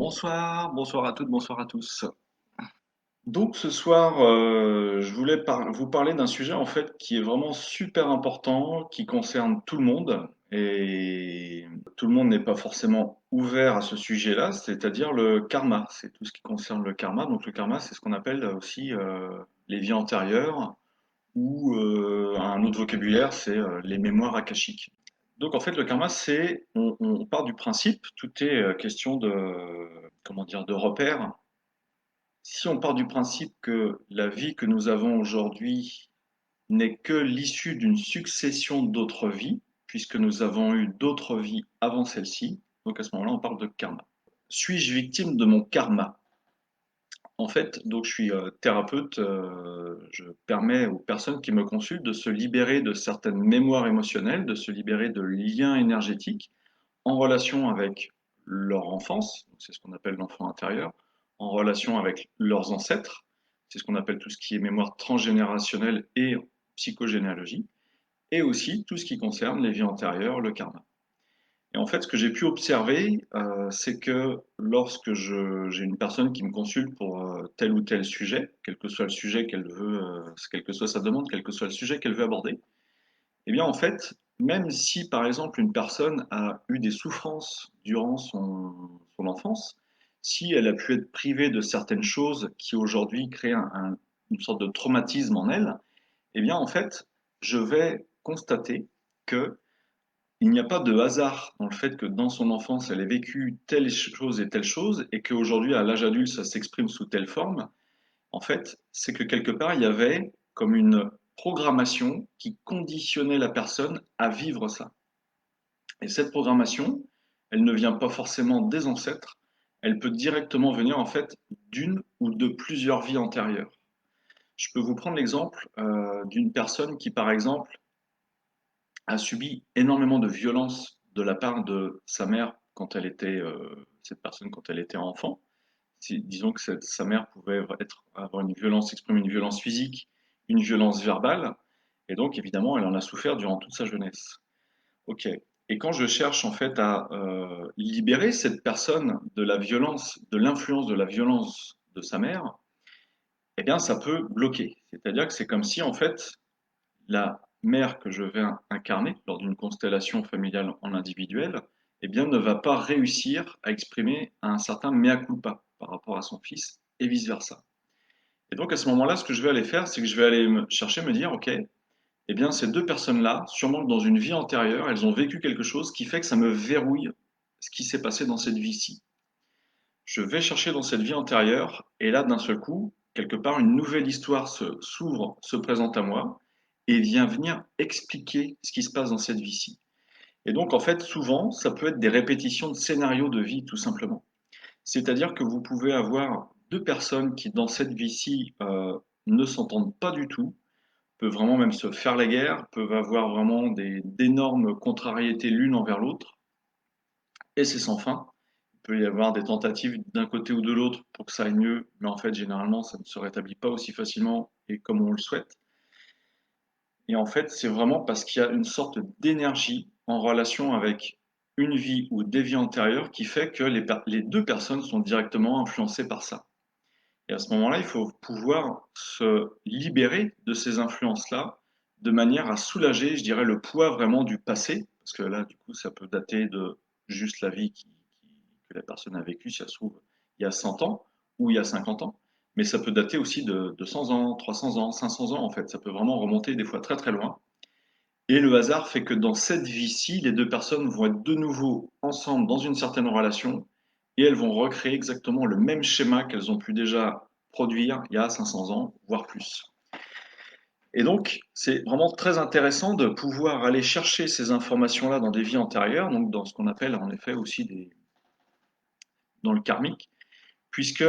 Bonsoir, bonsoir à toutes, bonsoir à tous. Donc ce soir, je voulais vous parler d'un sujet en fait qui est vraiment super important, qui concerne tout le monde et tout le monde n'est pas forcément ouvert à ce sujet-là, c'est-à-dire le karma. C'est tout ce qui concerne le karma. Donc le karma, c'est ce qu'on appelle aussi les vies antérieures ou un autre vocabulaire, c'est les mémoires akashiques. Donc en fait, le karma, c'est, on part du principe, tout est question de, comment dire, de repères. Si on part du principe que la vie que nous avons aujourd'hui n'est que l'issue d'une succession d'autres vies, puisque nous avons eu d'autres vies avant celle-ci, donc à ce moment-là, on parle de karma. Suis-je victime de mon karma? En fait, donc je suis thérapeute, je permets aux personnes qui me consultent de se libérer de certaines mémoires émotionnelles, de se libérer de liens énergétiques en relation avec leur enfance, c'est ce qu'on appelle l'enfant intérieur, en relation avec leurs ancêtres, c'est ce qu'on appelle tout ce qui est mémoire transgénérationnelle et psychogénéalogie, et aussi tout ce qui concerne les vies antérieures, le karma. Et en fait, ce que j'ai pu observer, c'est que lorsque j'ai une personne qui me consulte pour tel ou tel sujet, quel que soit le sujet qu'elle veut, quelle que soit sa demande, quel que soit le sujet qu'elle veut aborder, eh bien, en fait, même si, par exemple, une personne a eu des souffrances durant son enfance, si elle a pu être privée de certaines choses qui aujourd'hui créent une sorte de traumatisme en elle, eh bien, en fait, je vais constater que il n'y a pas de hasard dans le fait que dans son enfance, elle ait vécu telle chose, et qu'aujourd'hui, à l'âge adulte, ça s'exprime sous telle forme. En fait, c'est que quelque part, il y avait comme une programmation qui conditionnait la personne à vivre ça. Et cette programmation, elle ne vient pas forcément des ancêtres, elle peut directement venir en fait d'une ou de plusieurs vies antérieures. Je peux vous prendre l'exemple d'une personne qui, par exemple, a subi énormément de violence de la part de sa mère quand elle était, cette personne quand elle était enfant. Disons que sa mère pouvait avoir une violence, exprimer une violence physique, une violence verbale, et donc évidemment elle en a souffert durant toute sa jeunesse. Ok. Et quand je cherche en fait à libérer cette personne de la violence, de l'influence de la violence de sa mère, eh bien ça peut bloquer. C'est-à-dire que c'est comme si en fait la mère que je vais incarner lors d'une constellation familiale en individuel, eh bien, ne va pas réussir à exprimer un certain mea culpa par rapport à son fils et vice-versa. Et donc, à ce moment-là, ce que je vais aller faire, c'est que je vais aller chercher, me dire, OK, eh bien, ces deux personnes-là, sûrement que dans une vie antérieure, elles ont vécu quelque chose qui fait que ça me verrouille ce qui s'est passé dans cette vie-ci. Je vais chercher dans cette vie antérieure, et là, d'un seul coup, quelque part, une nouvelle histoire s'ouvre, se présente à moi, et vient venir expliquer ce qui se passe dans cette vie-ci. Et donc, en fait, souvent, ça peut être des répétitions de scénarios de vie, tout simplement. C'est-à-dire que vous pouvez avoir deux personnes qui, dans cette vie-ci, ne s'entendent pas du tout, peuvent vraiment même se faire la guerre, peuvent avoir vraiment d'énormes contrariétés l'une envers l'autre, et c'est sans fin. Il peut y avoir des tentatives d'un côté ou de l'autre pour que ça aille mieux, mais en fait, généralement, ça ne se rétablit pas aussi facilement et comme on le souhaite. Et en fait, c'est vraiment parce qu'il y a une sorte d'énergie en relation avec une vie ou des vies antérieures qui fait que les deux personnes sont directement influencées par ça. Et à ce moment-là, il faut pouvoir se libérer de ces influences-là de manière à soulager, je dirais, le poids vraiment du passé, parce que là, du coup, ça peut dater de juste la vie que la personne a vécue, si ça se trouve, il y a 100 ans ou il y a 50 ans, mais ça peut dater aussi de 200 ans, 300 ans, 500 ans, en fait. Ça peut vraiment remonter des fois très très loin. Et le hasard fait que dans cette vie-ci, les deux personnes vont être de nouveau ensemble dans une certaine relation et elles vont recréer exactement le même schéma qu'elles ont pu déjà produire il y a 500 ans, voire plus. Et donc, c'est vraiment très intéressant de pouvoir aller chercher ces informations-là dans des vies antérieures, donc dans ce qu'on appelle en effet aussi dans le karmique, puisque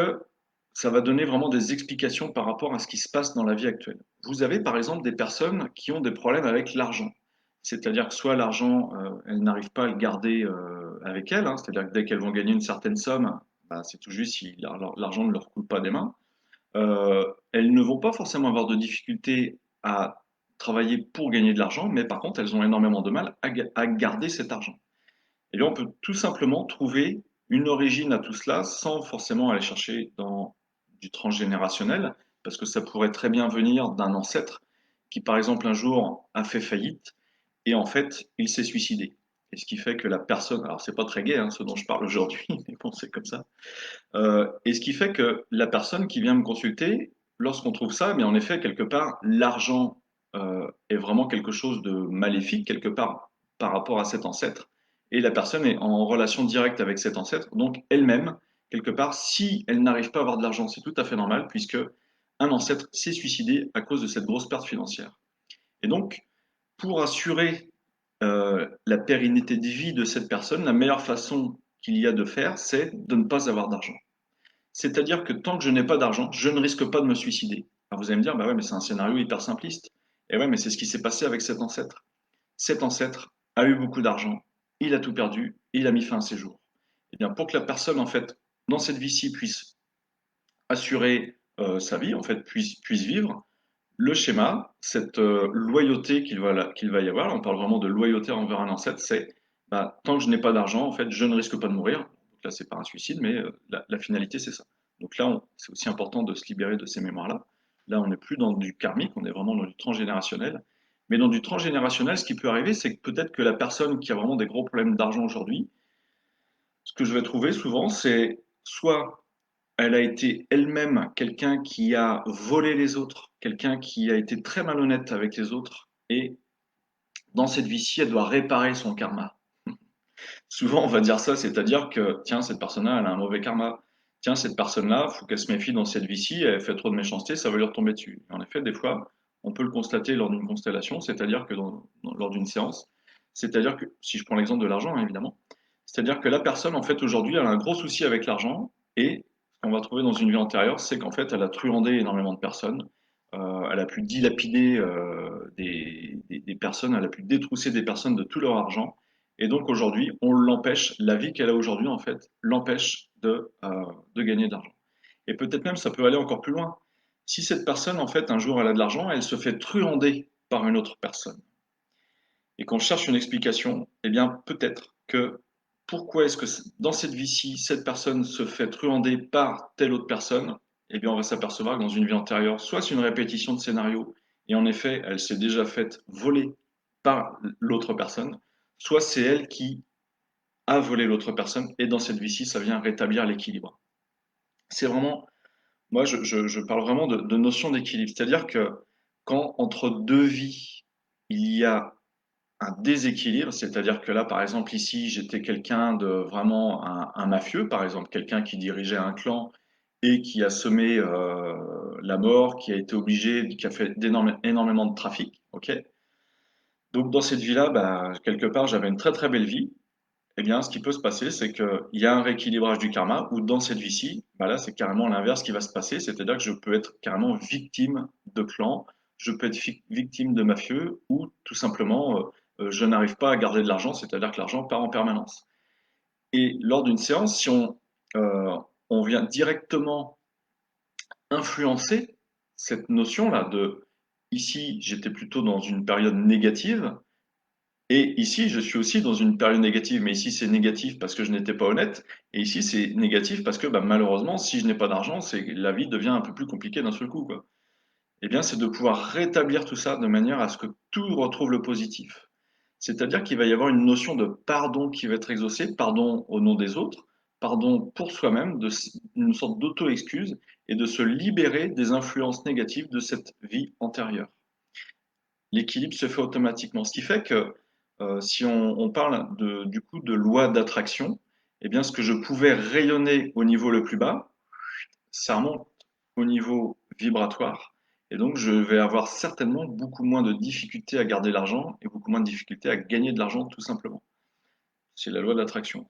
ça va donner vraiment des explications par rapport à ce qui se passe dans la vie actuelle. Vous avez par exemple des personnes qui ont des problèmes avec l'argent. C'est-à-dire que soit l'argent, elles n'arrivent pas à le garder avec elles, hein, c'est-à-dire que dès qu'elles vont gagner une certaine somme, bah, c'est tout juste si l'argent ne leur coule pas des mains. Elles ne vont pas forcément avoir de difficulté à travailler pour gagner de l'argent, mais par contre, elles ont énormément de mal à garder cet argent. Et bien, on peut tout simplement trouver une origine à tout cela sans forcément aller chercher dans du transgénérationnel, parce que ça pourrait très bien venir d'un ancêtre qui, par exemple, un jour a fait faillite et en fait, il s'est suicidé. Et ce qui fait que la personne, alors c'est pas très gai, hein, ce dont je parle aujourd'hui, mais bon, c'est comme ça. Et ce qui fait que la personne qui vient me consulter, lorsqu'on trouve ça, mais en effet, quelque part, l'argent est vraiment quelque chose de maléfique, quelque part, par rapport à cet ancêtre. Et la personne est en relation directe avec cet ancêtre. Donc, elle-même, quelque part, si elle n'arrive pas à avoir de l'argent, c'est tout à fait normal, puisque un ancêtre s'est suicidé à cause de cette grosse perte financière. Et donc, pour assurer la pérennité de vie de cette personne, la meilleure façon qu'il y a de faire, c'est de ne pas avoir d'argent. C'est-à-dire que tant que je n'ai pas d'argent, je ne risque pas de me suicider. Alors vous allez me dire, bah ouais, mais c'est un scénario hyper simpliste. Et ouais, mais c'est ce qui s'est passé avec cet ancêtre. Cet ancêtre a eu beaucoup d'argent, il a tout perdu, et il a mis fin à ses jours. Et bien, pour que la personne, en fait, dans cette vie-ci, puisse assurer sa vie, en fait, puisse vivre, le schéma, cette loyauté qu'il va y avoir, on parle vraiment de loyauté envers un ancêtre, c'est bah, tant que je n'ai pas d'argent, en fait, je ne risque pas de mourir. Donc là, c'est pas un suicide, mais la finalité, c'est ça. Donc là, c'est aussi important de se libérer de ces mémoires-là. Là, on n'est plus dans du karmique, on est vraiment dans du transgénérationnel. Mais dans du transgénérationnel, ce qui peut arriver, c'est que peut-être que la personne qui a vraiment des gros problèmes d'argent aujourd'hui, ce que je vais trouver souvent, c'est soit elle a été elle-même quelqu'un qui a volé les autres, quelqu'un qui a été très malhonnête avec les autres, et dans cette vie-ci, elle doit réparer son karma. Souvent, on va dire ça, c'est-à-dire que, tiens, cette personne-là, elle a un mauvais karma. Tiens, cette personne-là, faut qu'elle se méfie dans cette vie-ci, elle fait trop de méchanceté, ça va lui retomber dessus. Et en effet, des fois, on peut le constater lors d'une constellation, c'est-à-dire que lors d'une séance, c'est-à-dire que, si je prends l'exemple de l'argent, hein, évidemment, c'est-à-dire que la personne, en fait, aujourd'hui, elle a un gros souci avec l'argent, et ce qu'on va trouver dans une vie antérieure, c'est qu'en fait, elle a truandé énormément de personnes, elle a pu dilapider des personnes, elle a pu détrousser des personnes de tout leur argent, et donc aujourd'hui, on l'empêche, la vie qu'elle a aujourd'hui, en fait, l'empêche de gagner de l'argent. Et peut-être même, ça peut aller encore plus loin. Si cette personne, en fait, un jour, elle a de l'argent, elle se fait truander par une autre personne, et qu'on cherche une explication, eh bien, peut-être que pourquoi est-ce que dans cette vie-ci, cette personne se fait truander par telle autre personne, eh bien, on va s'apercevoir que dans une vie antérieure, soit c'est une répétition de scénario, et en effet, elle s'est déjà faite voler par l'autre personne, soit c'est elle qui a volé l'autre personne, et dans cette vie-ci, ça vient rétablir l'équilibre. C'est vraiment, moi, je parle vraiment de notion d'équilibre, c'est-à-dire que quand entre deux vies, il y a un déséquilibre, c'est-à-dire que là, par exemple, ici, j'étais quelqu'un de vraiment un mafieux, par exemple, quelqu'un qui dirigeait un clan et qui a semé la mort, qui a été obligé, qui a fait énormément de trafic, ok? Donc dans cette vie-là, bah, quelque part, j'avais une très très belle vie. Eh bien, ce qui peut se passer, c'est qu'il y a un rééquilibrage du karma, où dans cette vie-ci, bah là, c'est carrément l'inverse qui va se passer, c'est-à-dire que je peux être carrément victime de clan, je peux être victime de mafieux, ou tout simplement, je n'arrive pas à garder de l'argent, c'est-à-dire que l'argent part en permanence. Et lors d'une séance, si on vient directement influencer cette notion-là de, ici, j'étais plutôt dans une période négative, et ici, je suis aussi dans une période négative, mais ici c'est négatif parce que je n'étais pas honnête, et ici c'est négatif parce que bah, malheureusement, si je n'ai pas d'argent, c'est la vie devient un peu plus compliquée d'un seul coup, quoi. Eh bien, c'est de pouvoir rétablir tout ça de manière à ce que tout retrouve le positif. C'est-à-dire qu'il va y avoir une notion de pardon qui va être exaucée, pardon au nom des autres, pardon pour soi-même, une sorte d'auto-excuse et de se libérer des influences négatives de cette vie antérieure. L'équilibre se fait automatiquement. Ce qui fait que si on parle du coup de loi d'attraction, eh bien ce que je pouvais rayonner au niveau le plus bas, ça remonte au niveau vibratoire. Et donc je vais avoir certainement beaucoup moins de difficultés à garder l'argent et beaucoup moins de difficultés à gagner de l'argent tout simplement. C'est la loi de l'attraction.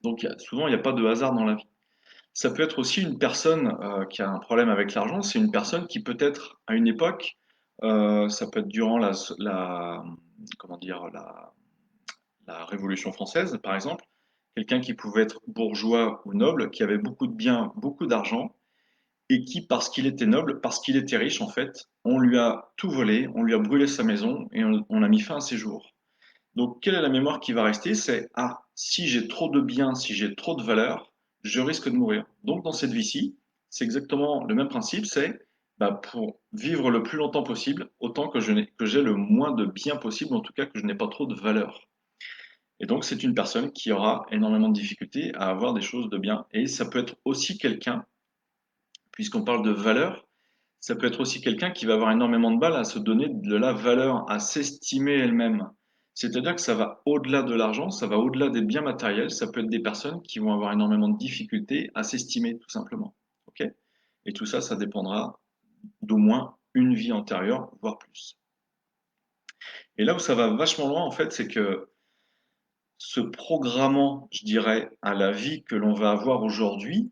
Donc souvent il n'y a pas de hasard dans la vie. Ça peut être aussi une personne qui a un problème avec l'argent, c'est une personne qui peut-être à une époque, ça peut être durant comment dire, la Révolution française par exemple, quelqu'un qui pouvait être bourgeois ou noble, qui avait beaucoup de biens, beaucoup d'argent, et qui, parce qu'il était noble, parce qu'il était riche en fait, on lui a tout volé, on lui a brûlé sa maison et on a mis fin à ses jours. Donc quelle est la mémoire qui va rester? C'est ah, si j'ai trop de biens, si j'ai trop de valeur, je risque de mourir. Donc dans cette vie-ci, c'est exactement le même principe, c'est bah, pour vivre le plus longtemps possible, autant que j'ai le moins de biens possible, en tout cas que je n'ai pas trop de valeur. Et donc c'est une personne qui aura énormément de difficultés à avoir des choses de bien. Et ça peut être aussi quelqu'un, puisqu'on parle de valeur, ça peut être aussi quelqu'un qui va avoir énormément de mal à se donner de la valeur, à s'estimer elle-même. C'est-à-dire que ça va au-delà de l'argent, ça va au-delà des biens matériels, ça peut être des personnes qui vont avoir énormément de difficultés à s'estimer, tout simplement. Ok? Et tout ça, ça dépendra d'au moins une vie antérieure, voire plus. Et là où ça va vachement loin, en fait, c'est que se programmant, je dirais, à la vie que l'on va avoir aujourd'hui,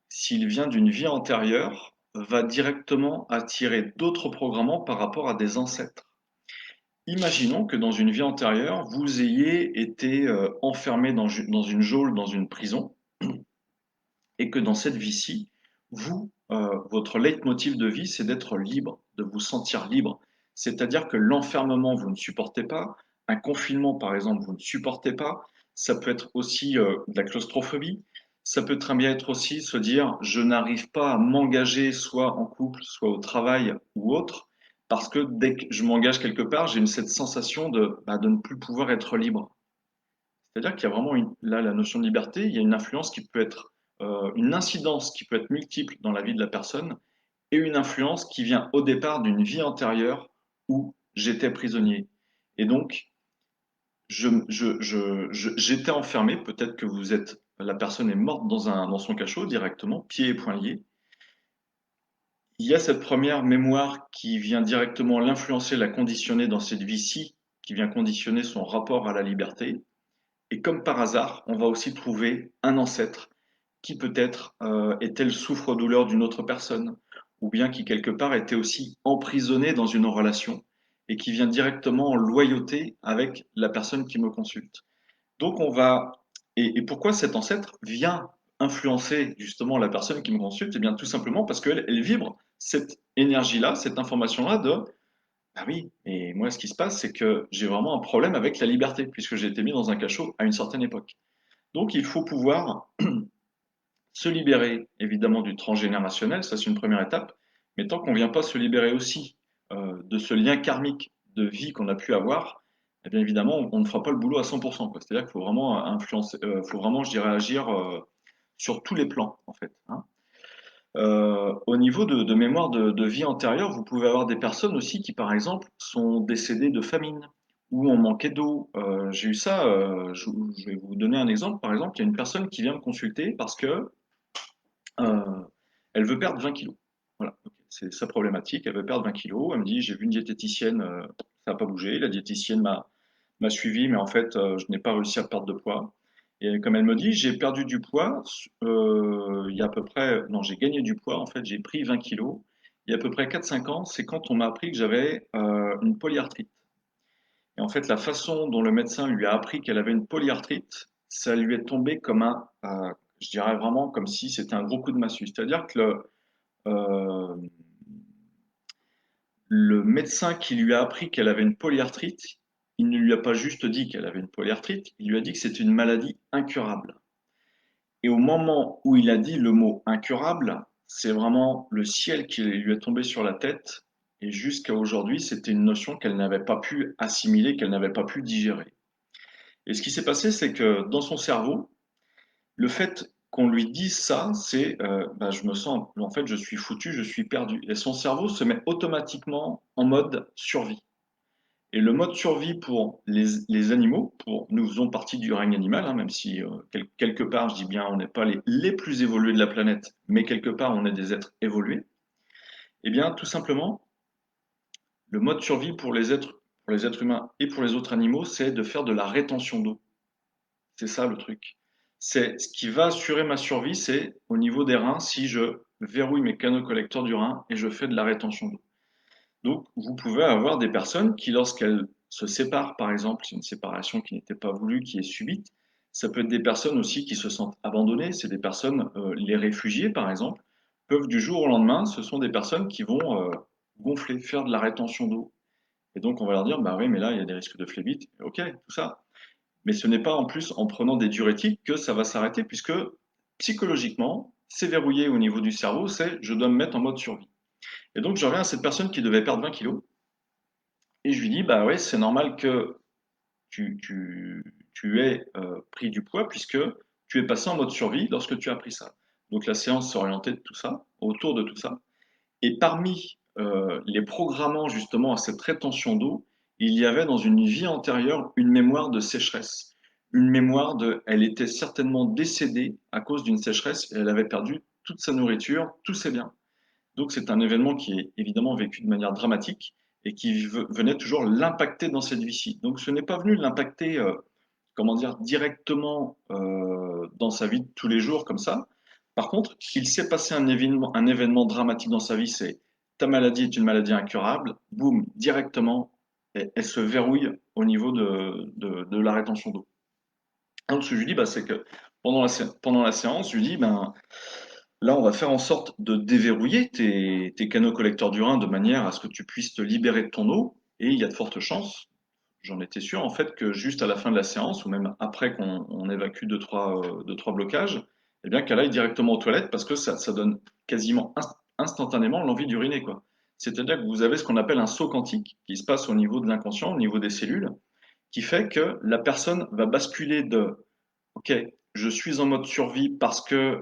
s'il vient d'une vie antérieure, va directement attirer d'autres programmants par rapport à des ancêtres. Imaginons que dans une vie antérieure, vous ayez été enfermé dans une geôle, dans une prison, et que dans cette vie-ci, votre leitmotiv de vie, c'est d'être libre, de vous sentir libre. C'est-à-dire que l'enfermement, vous ne supportez pas, un confinement, par exemple, vous ne supportez pas, ça peut être aussi de la claustrophobie, ça peut très bien être aussi se dire, je n'arrive pas à m'engager soit en couple, soit au travail ou autre, parce que dès que je m'engage quelque part, j'ai cette sensation de ne plus pouvoir être libre. C'est-à-dire qu'il y a vraiment là la notion de liberté, il y a une influence qui peut être une incidence qui peut être multiple dans la vie de la personne et une influence qui vient au départ d'une vie antérieure où j'étais prisonnier. Et donc, j'étais enfermé, peut-être que la personne est morte dans son cachot directement, pieds et poings liés. Il y a cette première mémoire qui vient directement l'influencer, la conditionner dans cette vie-ci, qui vient conditionner son rapport à la liberté. Et comme par hasard, on va aussi trouver un ancêtre qui peut-être était le souffre-douleur d'une autre personne, ou bien qui quelque part était aussi emprisonné dans une relation et qui vient directement en loyauté avec la personne qui me consulte. Donc on va et pourquoi cet ancêtre vient influencer justement la personne qui me consulte? Eh bien tout simplement parce qu'elle vibre cette énergie-là, cette information-là de ah oui, et moi ce qui se passe c'est que j'ai vraiment un problème avec la liberté puisque j'ai été mis dans un cachot à une certaine époque. Donc il faut pouvoir se libérer évidemment du transgénérationnel, ça c'est une première étape, mais tant qu'on ne vient pas se libérer aussi de ce lien karmique de vie qu'on a pu avoir, eh bien évidemment on ne fera pas le boulot à 100%, quoi. C'est-à-dire qu'il faut vraiment influencer, faut vraiment, je dirais, agir sur tous les plans en fait, hein. Au niveau de mémoire de vie antérieure, vous pouvez avoir des personnes aussi qui, par exemple, sont décédées de famine ou ont manqué d'eau. J'ai eu ça, je vais vous donner un exemple. Par exemple, il y a une personne qui vient me consulter parce que euh, elle veut perdre 20 kilos. Voilà, ok. C'est sa problématique. Elle veut perdre 20 kilos. Elle me dit, j'ai vu une diététicienne, ça n'a pas bougé. La diététicienne m'a suivi, mais en fait, je n'ai pas réussi à perdre de poids. Et comme elle me dit, j'ai perdu du poids, il y a à peu près, non, j'ai gagné du poids, en fait, j'ai pris 20 kilos. Il y a à peu près 4-5 ans, c'est quand on m'a appris que j'avais une polyarthrite. Et en fait, la façon dont le médecin lui a appris qu'elle avait une polyarthrite, ça lui est tombé comme je dirais vraiment comme si c'était un gros coup de massue. C'est-à-dire que euh, le médecin qui lui a appris qu'elle avait une polyarthrite, il ne lui a pas juste dit qu'elle avait une polyarthrite, il lui a dit que c'était une maladie incurable. Et au moment où il a dit le mot incurable, c'est vraiment le ciel qui lui est tombé sur la tête. Et jusqu'à aujourd'hui, c'était une notion qu'elle n'avait pas pu assimiler, qu'elle n'avait pas pu digérer. Et ce qui s'est passé, c'est que dans son cerveau, le fait qu'on lui dise ça, c'est je me sens, en fait, je suis foutu, je suis perdu. Et son cerveau se met automatiquement en mode survie. Et le mode survie pour les animaux, nous faisons partie du règne animal, hein, même si quelque part, je dis bien, on n'est pas les plus évolués de la planète, mais quelque part, on est des êtres évolués. Eh bien, tout simplement, le mode survie pour les êtres humains et pour les autres animaux, c'est de faire de la rétention d'eau. C'est ça le truc. C'est ce qui va assurer ma survie, c'est au niveau des reins, si je verrouille mes canaux collecteurs du rein et je fais de la rétention d'eau. Donc, vous pouvez avoir des personnes qui, lorsqu'elles se séparent, par exemple, c'est une séparation qui n'était pas voulue, qui est subite. Ça peut être des personnes aussi qui se sentent abandonnées. C'est des personnes, les réfugiés, par exemple, peuvent du jour au lendemain, ce sont des personnes qui vont gonfler, faire de la rétention d'eau. Et donc, on va leur dire, bah oui, mais là, il y a des risques de phlébite. Ok, tout ça. Mais ce n'est pas en plus en prenant des diurétiques que ça va s'arrêter, puisque psychologiquement, c'est verrouillé au niveau du cerveau, c'est je dois me mettre en mode survie. Et donc je reviens à cette personne qui devait perdre 20 kilos, et je lui dis, bah ouais, c'est normal que tu aies pris du poids, puisque tu es passé en mode survie lorsque tu as pris ça. Donc la séance s'orientait de tout ça, autour de tout ça. Et parmi les programmants justement à cette rétention d'eau, il y avait dans une vie antérieure une mémoire de sécheresse. Une mémoire de, elle était certainement décédée à cause d'une sécheresse et elle avait perdu toute sa nourriture, tous ses biens. Donc c'est un événement qui est évidemment vécu de manière dramatique et qui venait toujours l'impacter dans cette vie-ci. Donc ce n'est pas venu l'impacter, comment dire, directement dans sa vie de tous les jours comme ça. Par contre, il s'est passé un événement dramatique dans sa vie, c'est ta maladie est une maladie incurable, boum, directement, elle se verrouille au niveau de la rétention d'eau. Donc ce que je lui dis, bah, c'est que pendant la séance, je lui dis, ben, là, on va faire en sorte de déverrouiller tes canaux collecteurs d'urine de manière à ce que tu puisses te libérer de ton eau. Et il y a de fortes chances, j'en étais sûr, en fait, que juste à la fin de la séance, ou même après qu'on évacue deux, trois blocages, eh bien, qu'elle aille directement aux toilettes parce que ça donne quasiment instantanément l'envie d'uriner, quoi. C'est-à-dire que vous avez ce qu'on appelle un saut quantique qui se passe au niveau de l'inconscient, au niveau des cellules, qui fait que la personne va basculer de OK, je suis en mode survie parce que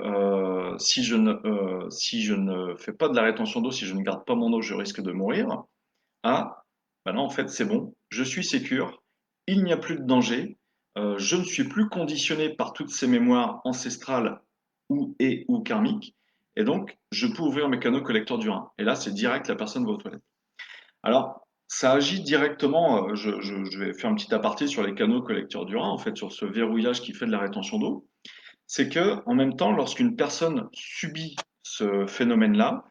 si je ne fais pas de la rétention d'eau, si je ne garde pas mon eau, je risque de mourir. Ah, bah non, en fait, c'est bon, je suis sécure, il n'y a plus de danger, je ne suis plus conditionné par toutes ces mémoires ancestrales ou karmiques, et donc je peux ouvrir mes canaux collecteurs d'urine. Et là, c'est direct, la personne va aux toilettes. Alors, ça agit directement, je vais faire un petit aparté sur les canaux collecteurs d'urine, en fait, sur ce verrouillage qui fait de la rétention d'eau. C'est que, en même temps, lorsqu'une personne subit ce phénomène-là,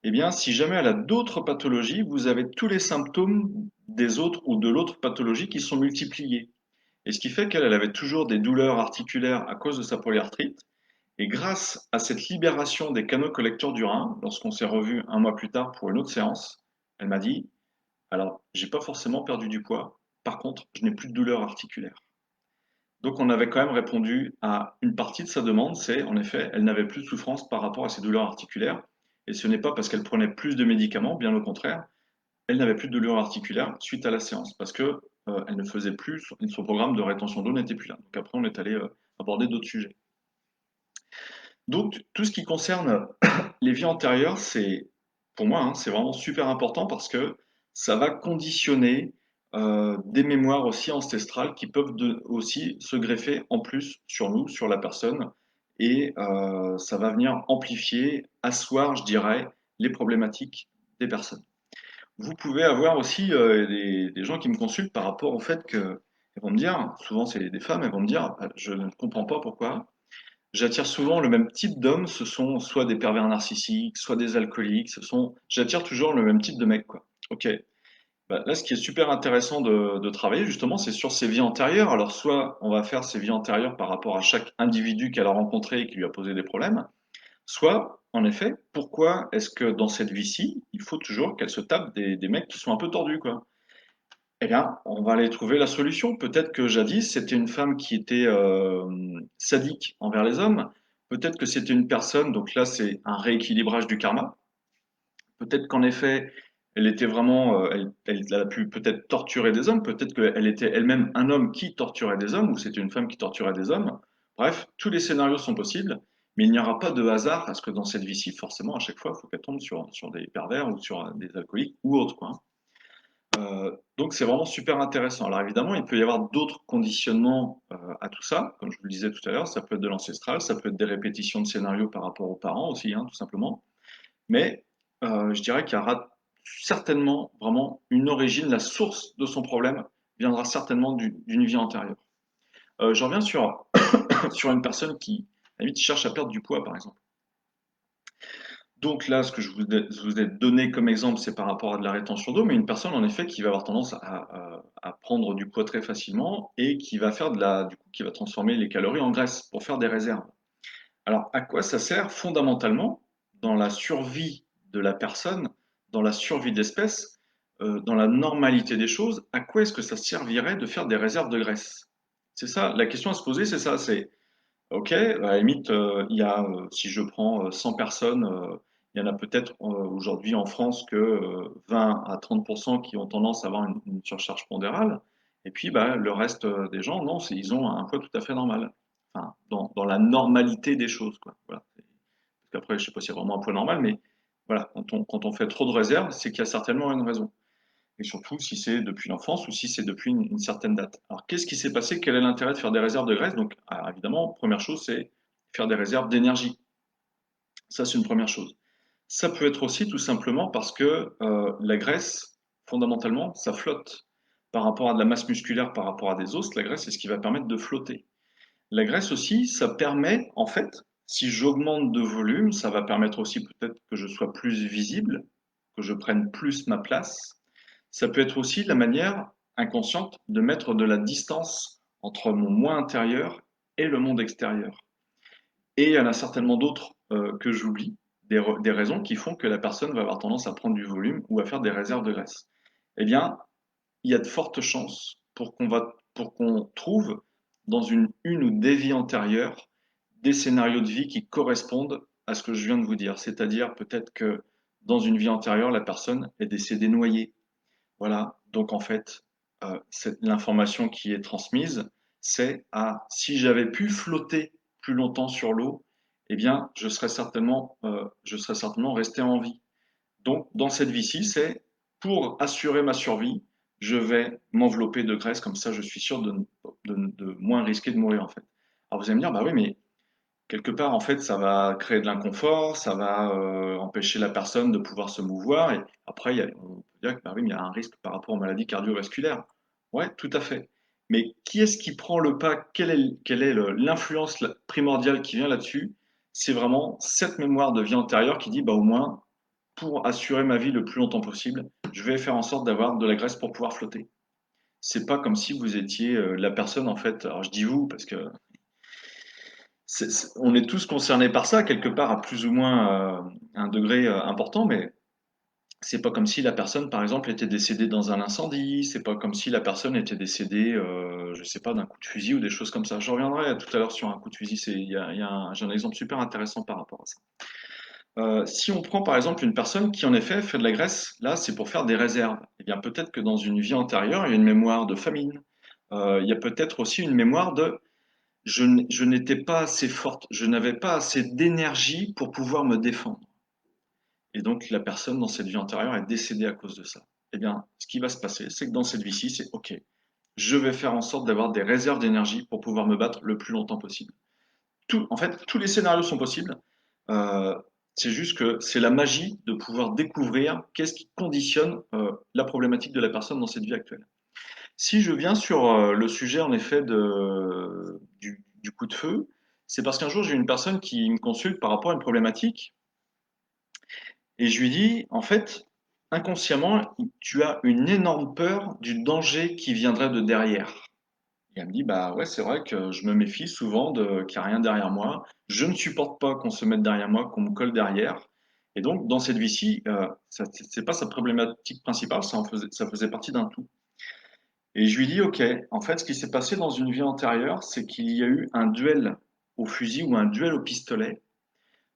eh bien, si jamais elle a d'autres pathologies, vous avez tous les symptômes des autres ou de l'autre pathologie qui sont multipliés. Et ce qui fait qu'elle avait toujours des douleurs articulaires à cause de sa polyarthrite. Et grâce à cette libération des canaux collecteurs du rein, lorsqu'on s'est revu un mois plus tard pour une autre séance, elle m'a dit, alors, j'ai pas forcément perdu du poids. Par contre, je n'ai plus de douleurs articulaires. Donc on avait quand même répondu à une partie de sa demande, c'est en effet, elle n'avait plus de souffrance par rapport à ses douleurs articulaires. Et ce n'est pas parce qu'elle prenait plus de médicaments, bien au contraire, elle n'avait plus de douleurs articulaires suite à la séance, parce que elle ne faisait plus, son programme de rétention d'eau n'était plus là. Donc après, on est allé aborder d'autres sujets. Donc tout ce qui concerne les vies antérieures, c'est, pour moi, hein, c'est vraiment super important parce que ça va conditionner des mémoires aussi ancestrales qui peuvent aussi se greffer en plus sur nous, sur la personne, et ça va venir amplifier, asseoir, je dirais, les problématiques des personnes. Vous pouvez avoir aussi des gens qui me consultent par rapport au fait que, elles vont me dire, souvent c'est des femmes, elles vont me dire, je ne comprends pas pourquoi. J'attire souvent le même type d'hommes, ce sont soit des pervers narcissiques, soit des alcooliques, j'attire toujours le même type de mec, quoi. Ok. Bah, là, ce qui est super intéressant de travailler, justement, c'est sur ses vies antérieures. Alors, soit on va faire ses vies antérieures par rapport à chaque individu qu'elle a rencontré et qui lui a posé des problèmes, soit, en effet, pourquoi est-ce que dans cette vie-ci, il faut toujours qu'elle se tape des mecs qui sont un peu tordus, quoi. Eh bien, on va aller trouver la solution. Peut-être que jadis, c'était une femme qui était sadique envers les hommes. Peut-être que c'était une personne, donc là, c'est un rééquilibrage du karma. Peut-être qu'en effet, elle était vraiment, elle a pu peut-être torturer des hommes. Peut-être qu'elle était elle-même un homme qui torturait des hommes, ou c'était une femme qui torturait des hommes. Bref, tous les scénarios sont possibles, mais il n'y aura pas de hasard parce que dans cette vie-ci, forcément, à chaque fois, il faut qu'elle tombe sur des pervers ou sur des alcooliques ou autres, quoi. Donc c'est vraiment super intéressant. Alors évidemment, il peut y avoir d'autres conditionnements à tout ça. Comme je vous le disais tout à l'heure, ça peut être de l'ancestral, ça peut être des répétitions de scénarios par rapport aux parents aussi, hein, tout simplement. Mais je dirais qu'il y aura certainement vraiment une origine, la source de son problème viendra certainement d'une vie antérieure. Je reviens sur une personne qui, à la limite, cherche à perdre du poids, par exemple. Donc là, ce que je vous ai donné comme exemple, c'est par rapport à de la rétention d'eau, mais une personne en effet qui va avoir tendance à prendre du poids très facilement et qui va faire du coup, qui va transformer les calories en graisse pour faire des réserves. Alors, à quoi ça sert fondamentalement dans la survie de la personne, dans la survie de l'espèce, dans la normalité des choses, à quoi est-ce que ça servirait de faire des réserves de graisse? C'est ça, la question à se poser, c'est ça, c'est OK, à la limite, il y a, si je prends 100 personnes, il y en a peut-être aujourd'hui en France que 20 à 30% qui ont tendance à avoir une surcharge pondérale. Et puis bah, le reste des gens, non, ils ont un poids tout à fait normal. Enfin, dans la normalité des choses, quoi. Voilà. Parce qu'après, je sais pas s'il y a vraiment un poids normal, mais voilà, quand on fait trop de réserves, c'est qu'il y a certainement une raison. Et surtout si c'est depuis l'enfance ou si c'est depuis une certaine date. Alors, qu'est-ce qui s'est passé? Quel est l'intérêt de faire des réserves de graisse? Donc, alors, évidemment, première chose, c'est faire des réserves d'énergie. Ça, c'est une première chose. Ça peut être aussi tout simplement parce que la graisse, fondamentalement, ça flotte. Par rapport à de la masse musculaire, par rapport à des os, la graisse, c'est ce qui va permettre de flotter. La graisse aussi, ça permet, en fait, si j'augmente de volume, ça va permettre aussi peut-être que je sois plus visible, que je prenne plus ma place. Ça peut être aussi la manière inconsciente de mettre de la distance entre mon moi intérieur et le monde extérieur. Et il y en a certainement d'autres que j'oublie, des raisons qui font que la personne va avoir tendance à prendre du volume ou à faire des réserves de graisse. Eh bien, il y a de fortes chances pour qu'on trouve dans une ou des vies antérieures des scénarios de vie qui correspondent à ce que je viens de vous dire. C'est-à-dire peut-être que dans une vie antérieure, la personne est décédée noyée. Voilà, donc en fait, l'information qui est transmise, c'est si j'avais pu flotter plus longtemps sur l'eau, eh bien, je serais certainement resté en vie. Donc, dans cette vie-ci, c'est pour assurer ma survie, je vais m'envelopper de graisse, comme ça, je suis sûr de moins risquer de mourir, en fait. Alors, vous allez me dire, bah oui, mais quelque part, en fait, ça va créer de l'inconfort, ça va empêcher la personne de pouvoir se mouvoir. Et après, on peut dire que bah oui, mais il y a un risque par rapport aux maladies cardiovasculaires. Ouais, tout à fait. Mais qui est-ce qui prend le pas? Quelle est l'influence primordiale qui vient là-dessus? C'est vraiment cette mémoire de vie antérieure qui dit, bah au moins, pour assurer ma vie le plus longtemps possible, je vais faire en sorte d'avoir de la graisse pour pouvoir flotter. C'est pas comme si vous étiez la personne, en fait. Alors je dis vous parce que on est tous concernés par ça, quelque part, à plus ou moins un degré important, mais c'est pas comme si la personne, par exemple, était décédée dans un incendie, c'est pas comme si la personne était décédée, je sais pas, d'un coup de fusil ou des choses comme ça. Je reviendrai tout à l'heure sur un coup de fusil, j'ai un exemple super intéressant par rapport à ça. Si on prend par exemple une personne qui en effet fait de la graisse, là c'est pour faire des réserves. Eh bien peut-être que dans une vie antérieure, il y a une mémoire de famine. Il y a peut-être aussi une mémoire de je n'étais pas assez forte, je n'avais pas assez d'énergie pour pouvoir me défendre. Et donc la personne dans cette vie antérieure est décédée à cause de ça. Eh bien, ce qui va se passer, c'est que dans cette vie-ci, c'est OK, je vais faire en sorte d'avoir des réserves d'énergie pour pouvoir me battre le plus longtemps possible. En fait, tous les scénarios sont possibles. Euh, c'est juste que c'est la magie de pouvoir découvrir qu'est-ce qui conditionne la problématique de la personne dans cette vie actuelle. Si je viens sur le sujet en effet du coup de feu, c'est parce qu'un jour j'ai une personne qui me consulte par rapport à une problématique et je lui dis en fait inconsciemment tu as une énorme peur du danger qui viendrait de derrière. Et elle me dit bah ouais c'est vrai que je me méfie souvent qu'il n'y a rien derrière moi. Je ne supporte pas qu'on se mette derrière moi, qu'on me colle derrière. Et donc dans cette vie-ci, c'est pas sa problématique principale, ça faisait partie d'un tout. Et je lui dis, OK, en fait, ce qui s'est passé dans une vie antérieure, c'est qu'il y a eu un duel au fusil ou un duel au pistolet.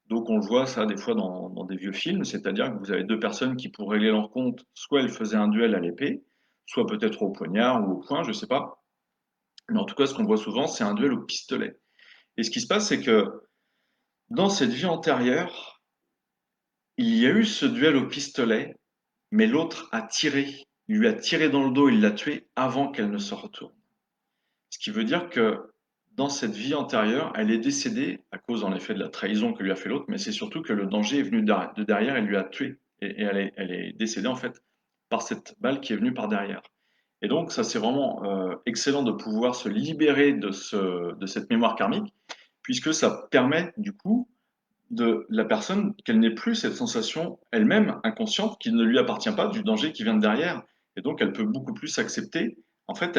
Donc, on le voit ça des fois dans des vieux films, c'est-à-dire que vous avez deux personnes qui, pour régler leur compte, soit elles faisaient un duel à l'épée, soit peut-être au poignard ou au poing, je sais pas. Mais en tout cas, ce qu'on voit souvent, c'est un duel au pistolet. Et ce qui se passe, c'est que dans cette vie antérieure, il y a eu ce duel au pistolet, mais l'autre a tiré, il lui a tiré dans le dos, il l'a tué avant qu'elle ne se retourne. Ce qui veut dire que dans cette vie antérieure, elle est décédée à cause en effet de la trahison que lui a fait l'autre, mais c'est surtout que le danger est venu de derrière et lui a tué. Et elle est décédée en fait par cette balle qui est venue par derrière. Et donc ça c'est vraiment excellent de pouvoir se libérer de cette mémoire karmique, puisque ça permet du coup de la personne qu'elle n'ait plus cette sensation elle-même inconsciente qui ne lui appartient pas du danger qui vient de derrière. Et donc, elle peut beaucoup plus s'accepter. En fait,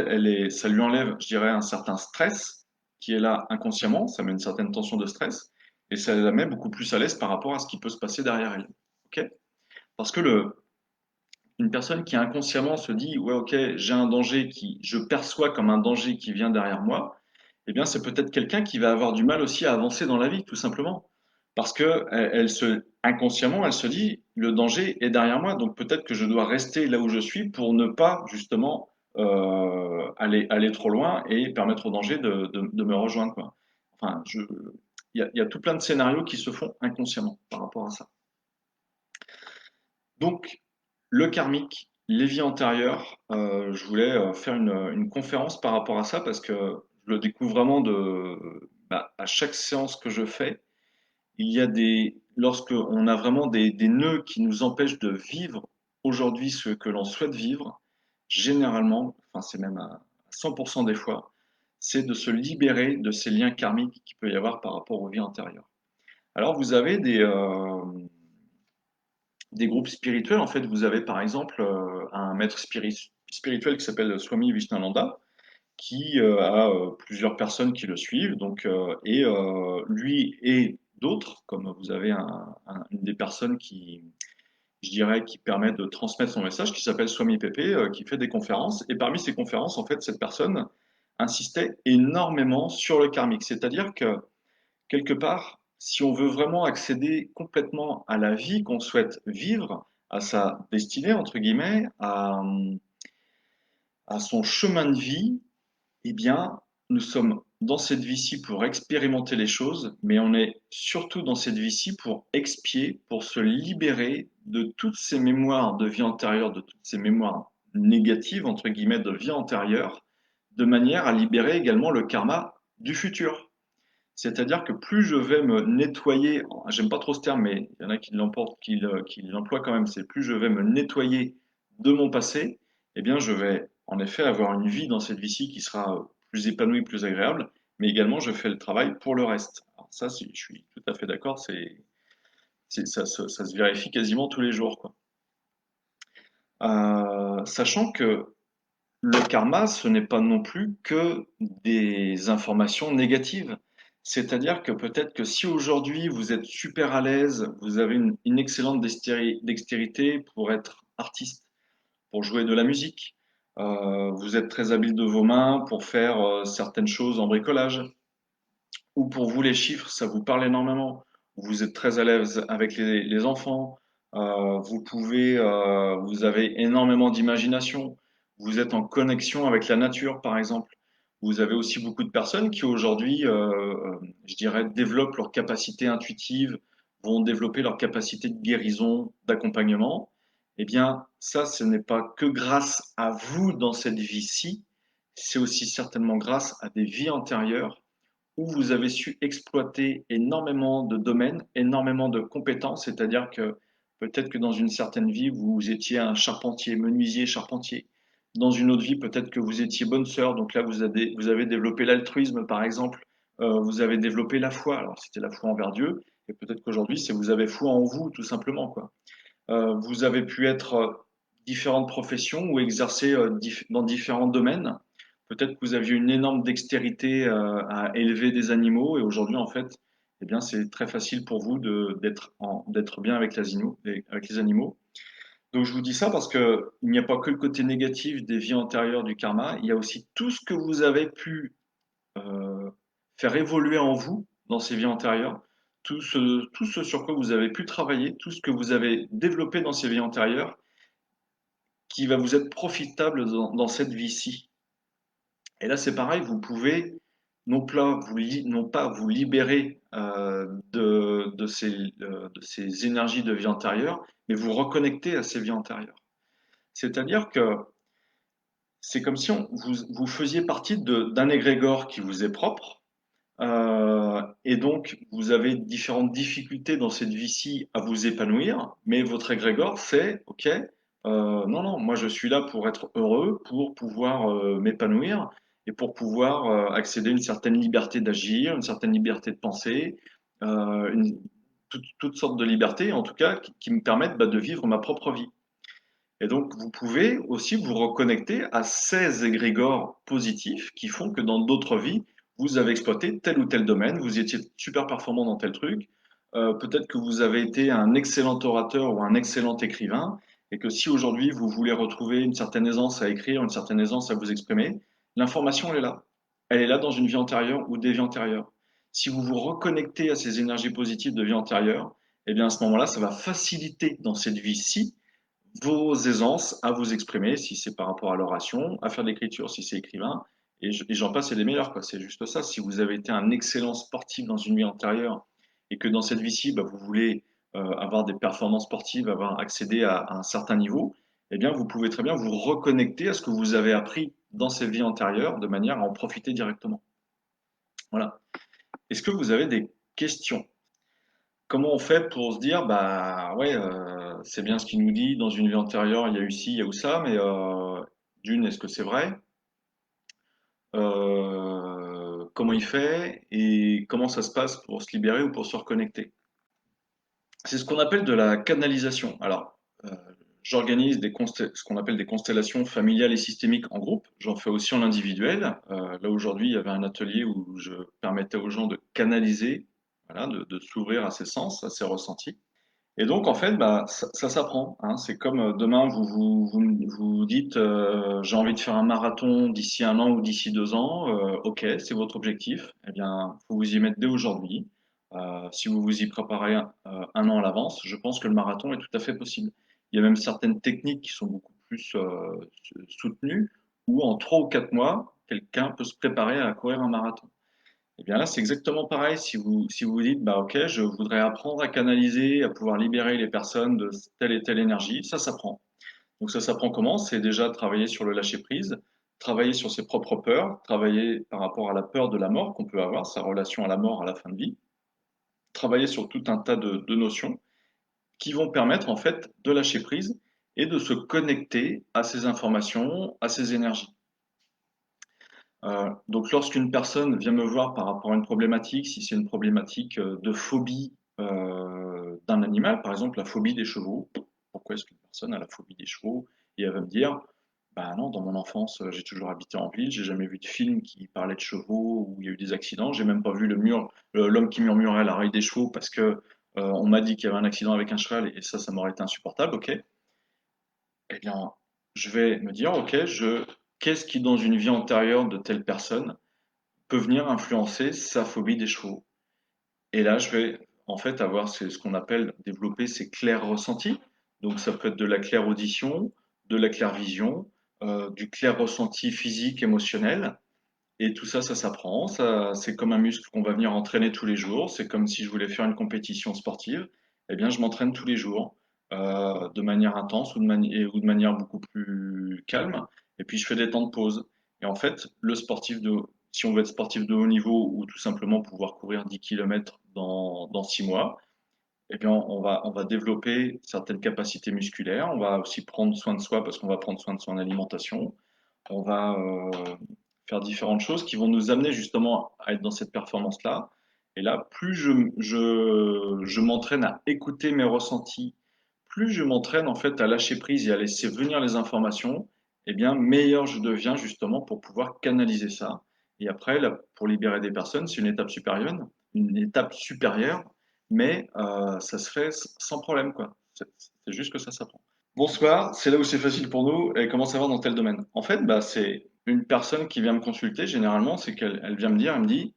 ça lui enlève, je dirais, un certain stress qui est là inconsciemment. Ça met une certaine tension de stress et ça la met beaucoup plus à l'aise par rapport à ce qui peut se passer derrière elle. Ok? Parce que une personne qui inconsciemment se dit, ouais, ok, j'ai un danger qui, je perçois comme un danger qui vient derrière moi, eh bien, c'est peut-être quelqu'un qui va avoir du mal aussi à avancer dans la vie, tout simplement. Parce que inconsciemment, elle se dit, le danger est derrière moi, donc peut-être que je dois rester là où je suis pour ne pas, justement, aller trop loin et permettre au danger de me rejoindre, quoi. Enfin, il y a tout plein de scénarios qui se font inconsciemment par rapport à ça. Donc, le karmique, les vies antérieures, je voulais faire une conférence par rapport à ça parce que je le découvre vraiment à chaque séance que je fais. Il y a lorsque on a vraiment des nœuds qui nous empêchent de vivre aujourd'hui ce que l'on souhaite vivre, généralement, enfin c'est même à 100% des fois, c'est de se libérer de ces liens karmiques qu'il peut y avoir par rapport aux vies antérieures. Alors vous avez des groupes spirituels. En fait, vous avez par exemple un maître spirituel qui s'appelle Swami Vishnananda, qui a plusieurs personnes qui le suivent. Donc, lui et d'autres, comme vous avez une des personnes qui, je dirais, qui permet de transmettre son message, qui s'appelle Swami Pepe, qui fait des conférences. Et parmi ces conférences, en fait, cette personne insistait énormément sur le karmique. C'est-à-dire que quelque part, si on veut vraiment accéder complètement à la vie qu'on souhaite vivre, à sa destinée, entre guillemets, à son chemin de vie, eh bien, nous sommes dans cette vie-ci pour expérimenter les choses, mais on est surtout dans cette vie-ci pour expier, pour se libérer de toutes ces mémoires de vie antérieure, de toutes ces mémoires négatives, entre guillemets, de vie antérieure, de manière à libérer également le karma du futur. C'est-à-dire que plus je vais me nettoyer, j'aime pas trop ce terme, mais il y en a qui l'emportent, qui l'emploient quand même, c'est plus je vais me nettoyer de mon passé, eh bien je vais en effet avoir une vie dans cette vie-ci qui sera plus épanouie, plus agréable, mais également je fais le travail pour le reste. Alors ça, je suis tout à fait d'accord, ça se vérifie quasiment tous les jours, quoi. Sachant que le karma, ce n'est pas non plus que des informations négatives. C'est-à-dire que peut-être que si aujourd'hui vous êtes super à l'aise, vous avez une excellente dextérité pour être artiste, pour jouer de la musique, vous êtes très habile de vos mains pour faire certaines choses en bricolage, ou pour vous les chiffres, ça vous parle énormément, vous êtes très à l'aise avec les enfants, vous avez énormément d'imagination, vous êtes en connexion avec la nature, par exemple. Vous avez aussi beaucoup de personnes qui aujourd'hui, je dirais, développent leur capacité intuitive, vont développer leur capacité de guérison, d'accompagnement. Eh bien, ça, ce n'est pas que grâce à vous dans cette vie-ci, c'est aussi certainement grâce à des vies antérieures où vous avez su exploiter énormément de domaines, énormément de compétences, c'est-à-dire que peut-être que dans une certaine vie, vous étiez un charpentier, menuisier, charpentier. Dans une autre vie, peut-être que vous étiez bonne sœur, donc là, vous avez développé l'altruisme, par exemple. Vous avez développé la foi, alors c'était la foi envers Dieu, et peut-être qu'aujourd'hui, c'est vous avez foi en vous, tout simplement, quoi. Vous avez pu être différentes professions ou exercer dans différents domaines. Peut-être que vous aviez une énorme dextérité à élever des animaux et aujourd'hui, en fait, eh bien, c'est très facile pour vous d'être bien avec les animaux. Donc, je vous dis ça parce que il n'y a pas que le côté négatif des vies antérieures du karma, il y a aussi tout ce que vous avez pu euh, faire évoluer en vous dans ces vies antérieures, tout ce sur quoi vous avez pu travailler, tout ce que vous avez développé dans ces vies antérieures, qui va vous être profitable dans cette vie-ci. Et là, c'est pareil, vous pouvez non pas vous libérer de ces énergies de vie antérieure, mais vous reconnecter à ces vies antérieures. C'est-à-dire que c'est comme si vous faisiez partie d'un égrégore qui vous est propre, et donc, vous avez différentes difficultés dans cette vie-ci à vous épanouir, mais votre égrégore, c'est, OK, non, non, moi je suis là pour être heureux, pour pouvoir m'épanouir et pour pouvoir accéder à une certaine liberté d'agir, une certaine liberté de penser, toutes sortes de libertés, en tout cas, qui me permettent de vivre ma propre vie. Et donc, vous pouvez aussi vous reconnecter à ces égrégores positifs qui font que dans d'autres vies, vous avez exploité tel ou tel domaine, vous étiez super performant dans tel truc, peut-être que vous avez été un excellent orateur ou un excellent écrivain, et que si aujourd'hui vous voulez retrouver une certaine aisance à écrire, une certaine aisance à vous exprimer, l'information elle est là. Elle est là dans une vie antérieure ou des vies antérieures. Si vous vous reconnectez à ces énergies positives de vie antérieure, eh bien à ce moment-là, ça va faciliter dans cette vie-ci vos aisances à vous exprimer, si c'est par rapport à l'oration, à faire de l'écriture, si c'est écrivain, et j'en passe et des meilleurs, quoi. C'est juste ça. Si vous avez été un excellent sportif dans une vie antérieure et que dans cette vie-ci, bah, vous voulez avoir des performances sportives, avoir accédé à un certain niveau, eh bien, vous pouvez très bien vous reconnecter à ce que vous avez appris dans cette vie antérieure de manière à en profiter directement. Voilà. Est-ce que vous avez des questions? Comment on fait pour se dire, bah ouais, c'est bien ce qu'il nous dit, dans une vie antérieure, il y a eu ci, il y a eu ça, mais d'une, est-ce que c'est vrai? Comment il fait et comment ça se passe pour se libérer ou pour se reconnecter? C'est ce qu'on appelle de la canalisation. Alors, j'organise ce qu'on appelle des constellations familiales et systémiques en groupe. J'en fais aussi en individuel. Là aujourd'hui, il y avait un atelier où je permettais aux gens de canaliser, voilà, de s'ouvrir à ses sens, à ses ressentis. Et donc, en fait, bah, ça s'apprend, hein. C'est comme demain, vous dites, j'ai envie de faire un marathon d'ici un an ou d'ici 2 ans. Ok, c'est votre objectif. Eh bien, faut vous y mettre dès aujourd'hui. Si vous vous y préparez un an à l'avance, je pense que le marathon est tout à fait possible. Il y a même certaines techniques qui sont beaucoup plus soutenues, où en 3 ou 4 mois, quelqu'un peut se préparer à courir un marathon. Eh bien là, c'est exactement pareil. Si vous vous dites, bah ok, je voudrais apprendre à canaliser, à pouvoir libérer les personnes de telle et telle énergie, ça s'apprend. Donc ça s'apprend comment? C'est déjà travailler sur le lâcher prise, travailler sur ses propres peurs, travailler par rapport à la peur de la mort qu'on peut avoir, sa relation à la mort à la fin de vie, travailler sur tout un tas de notions qui vont permettre en fait de lâcher prise et de se connecter à ces informations, à ces énergies. Donc lorsqu'une personne vient me voir par rapport à une problématique, si c'est une problématique de phobie d'un animal, par exemple la phobie des chevaux, pourquoi est-ce qu'une personne a la phobie des chevaux? Et elle va me dire, bah non, dans mon enfance, j'ai toujours habité en ville, j'ai jamais vu de film qui parlait de chevaux où il y a eu des accidents, j'ai même pas vu l'homme qui murmurait à l'oreille des chevaux parce que on m'a dit qu'il y avait un accident avec un cheval et ça m'aurait été insupportable, ok? Eh bien, je vais me dire, ok, qu'est-ce qui dans une vie antérieure de telle personne peut venir influencer sa phobie des chevaux. Et là, je vais en fait avoir ce qu'on appelle développer ces clairs ressentis. Donc, ça peut être de la claire audition, de la claire vision, du clair ressenti physique, émotionnel. Et tout ça, ça s'apprend. Ça, c'est comme un muscle qu'on va venir entraîner tous les jours. C'est comme si je voulais faire une compétition sportive. Eh bien, je m'entraîne tous les jours, de manière intense ou de manière beaucoup plus calme. Et puis, je fais des temps de pause. Et en fait, si on veut être sportif de haut niveau ou tout simplement pouvoir courir 10 km dans 6 mois, eh bien, on va développer certaines capacités musculaires. On va aussi prendre soin de soi parce qu'on va prendre soin de son alimentation. On va faire différentes choses qui vont nous amener justement à être dans cette performance-là. Et là, plus je m'entraîne à écouter mes ressentis, plus je m'entraîne en fait à lâcher prise et à laisser venir les informations, eh bien, meilleur je deviens justement pour pouvoir canaliser ça. Et après, là, pour libérer des personnes, c'est une étape supérieure, mais ça se fait sans problème, quoi. C'est juste que ça s'apprend. Bonsoir, c'est là où c'est facile pour nous. Et comment savoir dans tel domaine? En fait, bah, c'est une personne qui vient me consulter, généralement, c'est qu'elle vient me dire, elle me dit,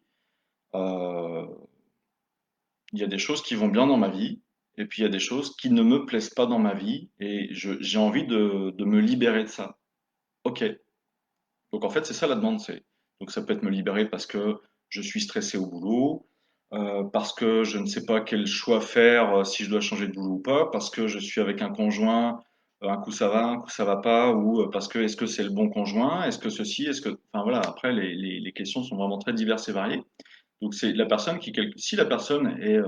euh, il y a des choses qui vont bien dans ma vie, et puis il y a des choses qui ne me plaisent pas dans ma vie, et j'ai envie de me libérer de ça. Ok. Donc en fait, c'est ça la demande. Donc ça peut être me libérer parce que je suis stressé au boulot, parce que je ne sais pas quel choix faire, si je dois changer de boulot ou pas, parce que je suis avec un conjoint, un coup ça va, un coup ça va pas, ou parce que est-ce que c'est le bon conjoint, est-ce que ceci, enfin voilà. Après les questions sont vraiment très diverses et variées. Donc c'est la personne si la personne est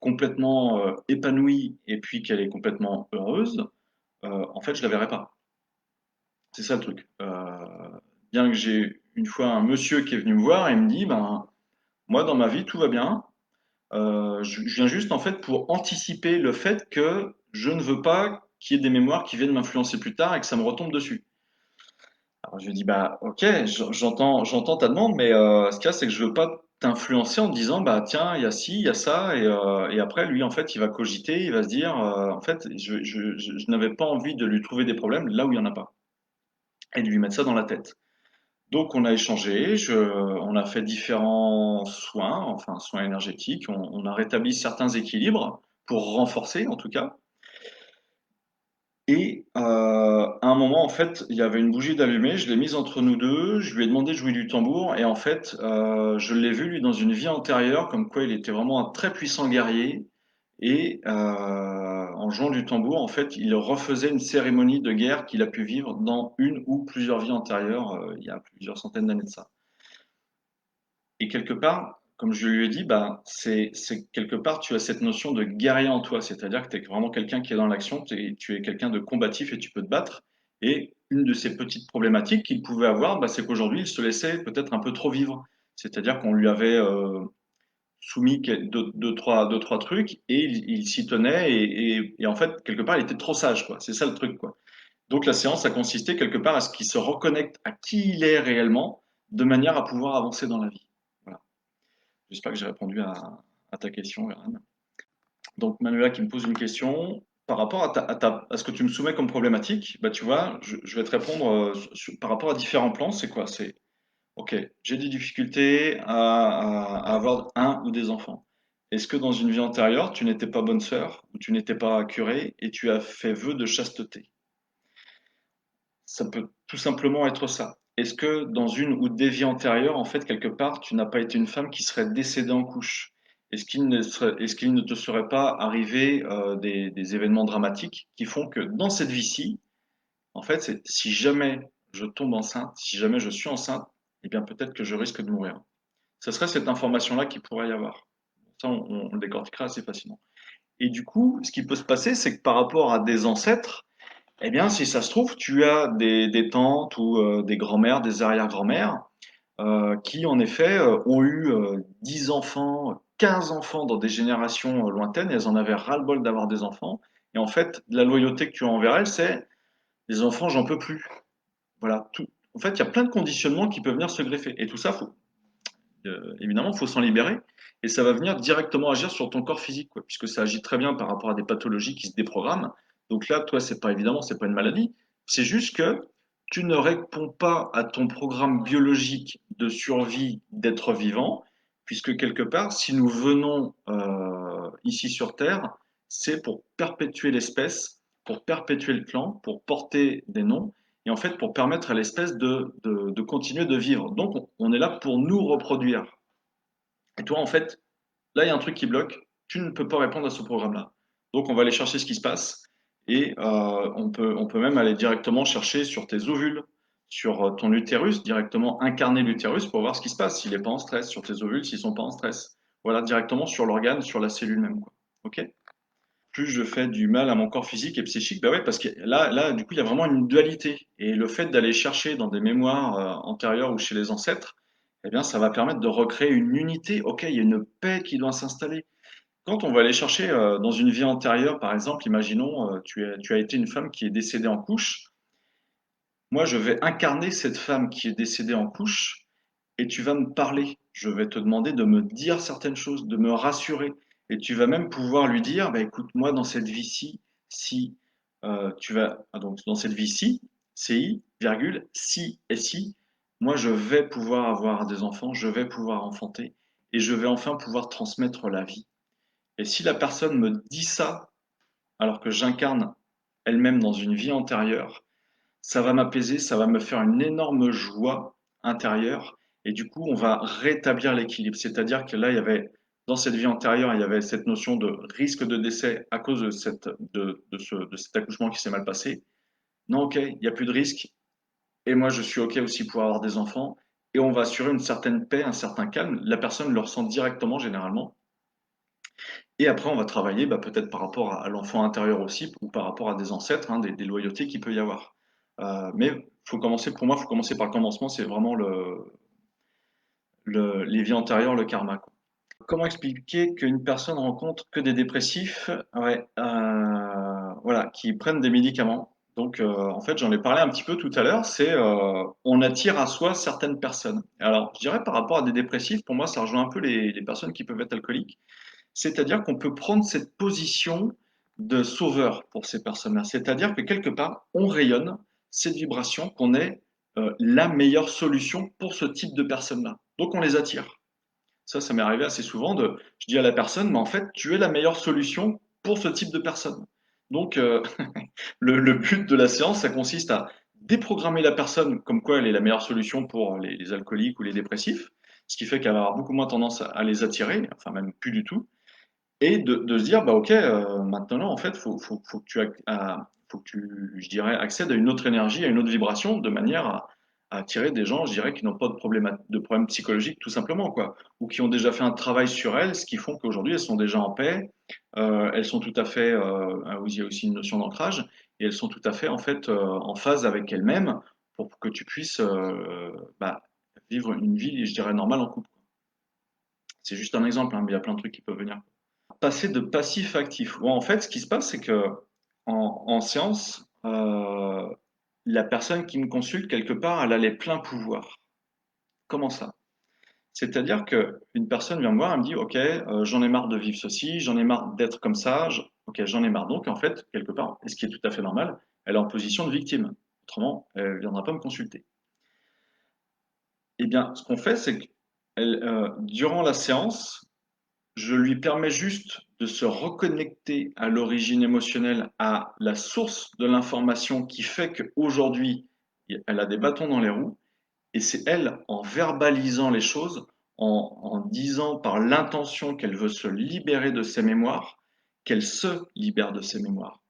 complètement épanouie et puis qu'elle est complètement heureuse, en fait je la verrai pas. C'est ça le truc. Bien que j'ai une fois un monsieur qui est venu me voir et me dit, ben, moi dans ma vie tout va bien. Je viens juste en fait pour anticiper le fait que je ne veux pas qu'il y ait des mémoires qui viennent m'influencer plus tard et que ça me retombe dessus. Alors je lui ai dit, bah ok, j'entends ta demande, mais ce qu'il y a, c'est que je veux pas. t'influencer en te disant, bah tiens, il y a ci, il y a ça, et après, lui, en fait, il va cogiter, il va se dire, en fait, je n'avais pas envie de lui trouver des problèmes là où il y en a pas, et de lui mettre ça dans la tête. Donc, on a échangé, on a fait différents soins, enfin, soins énergétiques, on a rétabli certains équilibres pour renforcer, en tout cas. Et à un moment, en fait, il y avait une bougie d'allumée, je l'ai mise entre nous deux, je lui ai demandé de jouer du tambour, et en fait, je l'ai vu, lui, dans une vie antérieure, comme quoi il était vraiment un très puissant guerrier, et en jouant du tambour, en fait, il refaisait une cérémonie de guerre qu'il a pu vivre dans une ou plusieurs vies antérieures, il y a plusieurs centaines d'années de ça. Et quelque part, comme je lui ai dit, bah, c'est quelque part, tu as cette notion de guerrier en toi, c'est-à-dire que tu es vraiment quelqu'un qui est dans l'action, tu es quelqu'un de combatif et tu peux te battre. Et une de ces petites problématiques qu'il pouvait avoir, bah, c'est qu'aujourd'hui, il se laissait peut-être un peu trop vivre. C'est-à-dire qu'on lui avait soumis deux, trois trucs et il s'y tenait et en fait, quelque part, il était trop sage, quoi. C'est ça le truc, quoi. Donc la séance a consisté quelque part à ce qu'il se reconnecte à qui il est réellement, de manière à pouvoir avancer dans la vie. Voilà. J'espère que j'ai répondu à ta question, Eran. Donc Manuela qui me pose une question. Par rapport à ce que tu me soumets comme problématique, bah, tu vois, je vais te répondre par rapport à différents plans. C'est quoi? C'est, OK, j'ai des difficultés à avoir un ou des enfants. Est-ce que dans une vie antérieure, tu n'étais pas bonne sœur ou tu n'étais pas curée et tu as fait vœu de chasteté? Ça peut tout simplement être ça. Est-ce que dans une ou des vies antérieures, en fait, quelque part, tu n'as pas été une femme qui serait décédée en couche? Est-ce qu'il ne te serait pas arrivé des événements dramatiques qui font que dans cette vie-ci, en fait, si jamais je tombe enceinte, si jamais je suis enceinte, eh bien peut-être que je risque de mourir. Ce serait cette information-là qui pourrait y avoir. Ça, on le décortiquera assez facilement. Et du coup, ce qui peut se passer, c'est que par rapport à des ancêtres, eh bien, si ça se trouve, tu as des tantes ou des grands-mères, des arrière-grands-mères qui, en effet, ont eu 10 enfants, 15 enfants dans des générations lointaines et elles en avaient ras-le-bol d'avoir des enfants. Et en fait, la loyauté que tu as envers elles, c'est les enfants, j'en peux plus. Voilà, tout. En fait, il y a plein de conditionnements qui peuvent venir se greffer. Et tout ça, évidemment, il faut s'en libérer. Et ça va venir directement agir sur ton corps physique, quoi, puisque ça agit très bien par rapport à des pathologies qui se déprogramment. Donc là, toi, c'est pas évidemment, c'est pas une maladie. C'est juste que tu ne réponds pas à ton programme biologique de survie d'être vivant, puisque quelque part, si nous venons ici sur Terre, c'est pour perpétuer l'espèce, pour perpétuer le clan, pour porter des noms, et en fait pour permettre à l'espèce de continuer de vivre. Donc on est là pour nous reproduire. Et toi, en fait, là, il y a un truc qui bloque, tu ne peux pas répondre à ce programme-là. Donc on va aller chercher ce qui se passe, et on peut même aller directement chercher sur tes ovules, sur ton utérus, directement incarner l'utérus pour voir ce qui se passe, s'il n'est pas en stress, sur tes ovules, s'ils sont pas en stress. Voilà, directement sur l'organe, sur la cellule même, quoi. Ok? Plus je fais du mal à mon corps physique et psychique, bah ouais, parce que là, du coup, il y a vraiment une dualité. Et le fait d'aller chercher dans des mémoires antérieures ou chez les ancêtres, eh bien, ça va permettre de recréer une unité. Ok, il y a une paix qui doit s'installer. Quand on va aller chercher dans une vie antérieure, par exemple, imaginons, tu as été une femme qui est décédée en couche. Moi, je vais incarner cette femme qui est décédée en couche et tu vas me parler. Je vais te demander de me dire certaines choses, de me rassurer. Et tu vas même pouvoir lui dire, bah, écoute, moi, dans cette vie-ci, si donc dans cette vie-ci, CI, virgule, si et si, moi, je vais pouvoir avoir des enfants, je vais pouvoir enfanter et je vais enfin pouvoir transmettre la vie. Et si la personne me dit ça, alors que j'incarne elle-même dans une vie antérieure, ça va m'apaiser, ça va me faire une énorme joie intérieure. Et du coup, on va rétablir l'équilibre. C'est-à-dire que là, dans cette vie antérieure, il y avait cette notion de risque de décès à cause de cet accouchement qui s'est mal passé. Non, ok, il n'y a plus de risque. Et moi, je suis ok aussi pour avoir des enfants. Et on va assurer une certaine paix, un certain calme. La personne le ressent directement, généralement. Et après, on va travailler peut-être par rapport à l'enfant intérieur aussi, ou par rapport à des ancêtres, hein, des loyautés qu'il peut y avoir. Mais pour moi, il faut commencer par le commencement, c'est vraiment les vies antérieures, le karma, quoi. Comment expliquer qu'une personne rencontre que des dépressifs, ouais, voilà, qui prennent des médicaments? Donc, en fait, j'en ai parlé un petit peu tout à l'heure, c'est on attire à soi certaines personnes. Alors, je dirais par rapport à des dépressifs, pour moi, ça rejoint un peu les personnes qui peuvent être alcooliques. C'est-à-dire qu'on peut prendre cette position de sauveur pour ces personnes-là. C'est-à-dire que quelque part, on rayonne cette vibration qu'on est la meilleure solution pour ce type de personnes-là. Donc, on les attire. Ça m'est arrivé assez souvent je dis à la personne, mais en fait, tu es la meilleure solution pour ce type de personne. Donc, le but de la séance, ça consiste à déprogrammer la personne comme quoi elle est la meilleure solution pour les alcooliques ou les dépressifs, ce qui fait qu'elle va avoir beaucoup moins tendance à les attirer, enfin même plus du tout, et de se dire, bah ok, maintenant en fait, faut que tu, je dirais, accèdes à une autre énergie, à une autre vibration, de manière à attirer des gens, je dirais, qui n'ont pas de problème psychologique, tout simplement, quoi, ou qui ont déjà fait un travail sur elles, ce qui font qu'aujourd'hui elles sont déjà en paix, elles sont tout à fait, il y a aussi une notion d'ancrage, et elles sont tout à fait en fait en phase avec elles-mêmes pour que tu puisses bah, vivre une vie, je dirais, normale en couple. C'est juste un exemple, hein, mais il y a plein de trucs qui peuvent venir. Passer de passif à actif. Bon, en fait, ce qui se passe, c'est que en séance, la personne qui me consulte, quelque part, elle a les pleins pouvoirs. Comment ça? C'est-à-dire que une personne vient me voir, elle me dit, OK, j'en ai marre de vivre ceci, j'en ai marre d'être comme ça, OK, j'en ai marre. Donc, en fait, quelque part, et ce qui est tout à fait normal, elle est en position de victime. Autrement, elle ne viendra pas me consulter. Eh bien, ce qu'on fait, c'est que durant la séance, je lui permets juste de se reconnecter à l'origine émotionnelle, à la source de l'information qui fait qu'aujourd'hui, elle a des bâtons dans les roues. Et c'est elle, en verbalisant les choses, en disant par l'intention qu'elle veut se libérer de ses mémoires, qu'elle se libère de ses mémoires.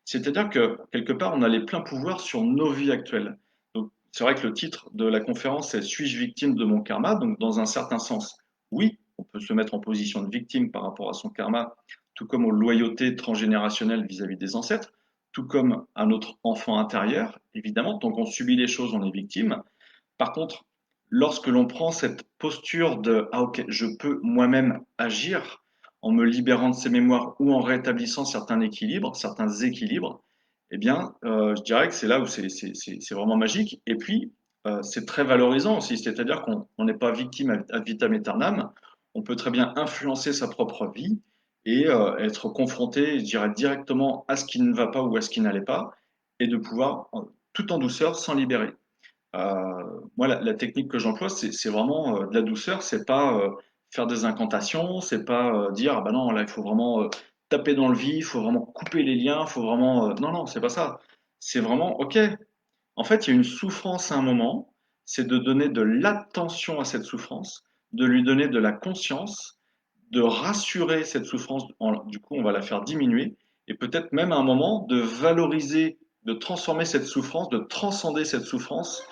C'est-à-dire que, quelque part, on a les pleins pouvoirs sur nos vies actuelles. Donc, c'est vrai que le titre de la conférence est Suis-je victime de mon karma? Donc, dans un certain sens, oui, on peut se mettre en position de victime par rapport à son karma, tout comme aux loyautés transgénérationnelles vis-à-vis des ancêtres, tout comme à notre enfant intérieur, évidemment. Donc, on subit les choses, on est victime. Par contre, lorsque l'on prend cette posture de ah ok, je peux moi-même agir en me libérant de ces mémoires ou en rétablissant certains équilibres, certains équilibres, eh bien, je dirais que c'est là où c'est vraiment magique. Et puis, c'est très valorisant aussi, c'est-à-dire qu'on n'est pas victime ad vitam aeternam, on peut très bien influencer sa propre vie et être confronté, je dirais, directement à ce qui ne va pas ou à ce qui n'allait pas, et de pouvoir, tout en douceur, s'en libérer. Moi, la technique que j'emploie, c'est vraiment de la douceur. C'est pas faire des incantations, c'est pas dire ah bah non là il faut vraiment taper dans le vif, il faut vraiment couper les liens, il faut vraiment non non c'est pas ça. C'est vraiment ok. En fait, il y a une souffrance à un moment, c'est de donner de l'attention à cette souffrance, de lui donner de la conscience, de rassurer cette souffrance. Du coup, on va la faire diminuer et peut-être même à un moment de valoriser, de transformer cette souffrance, de transcender cette souffrance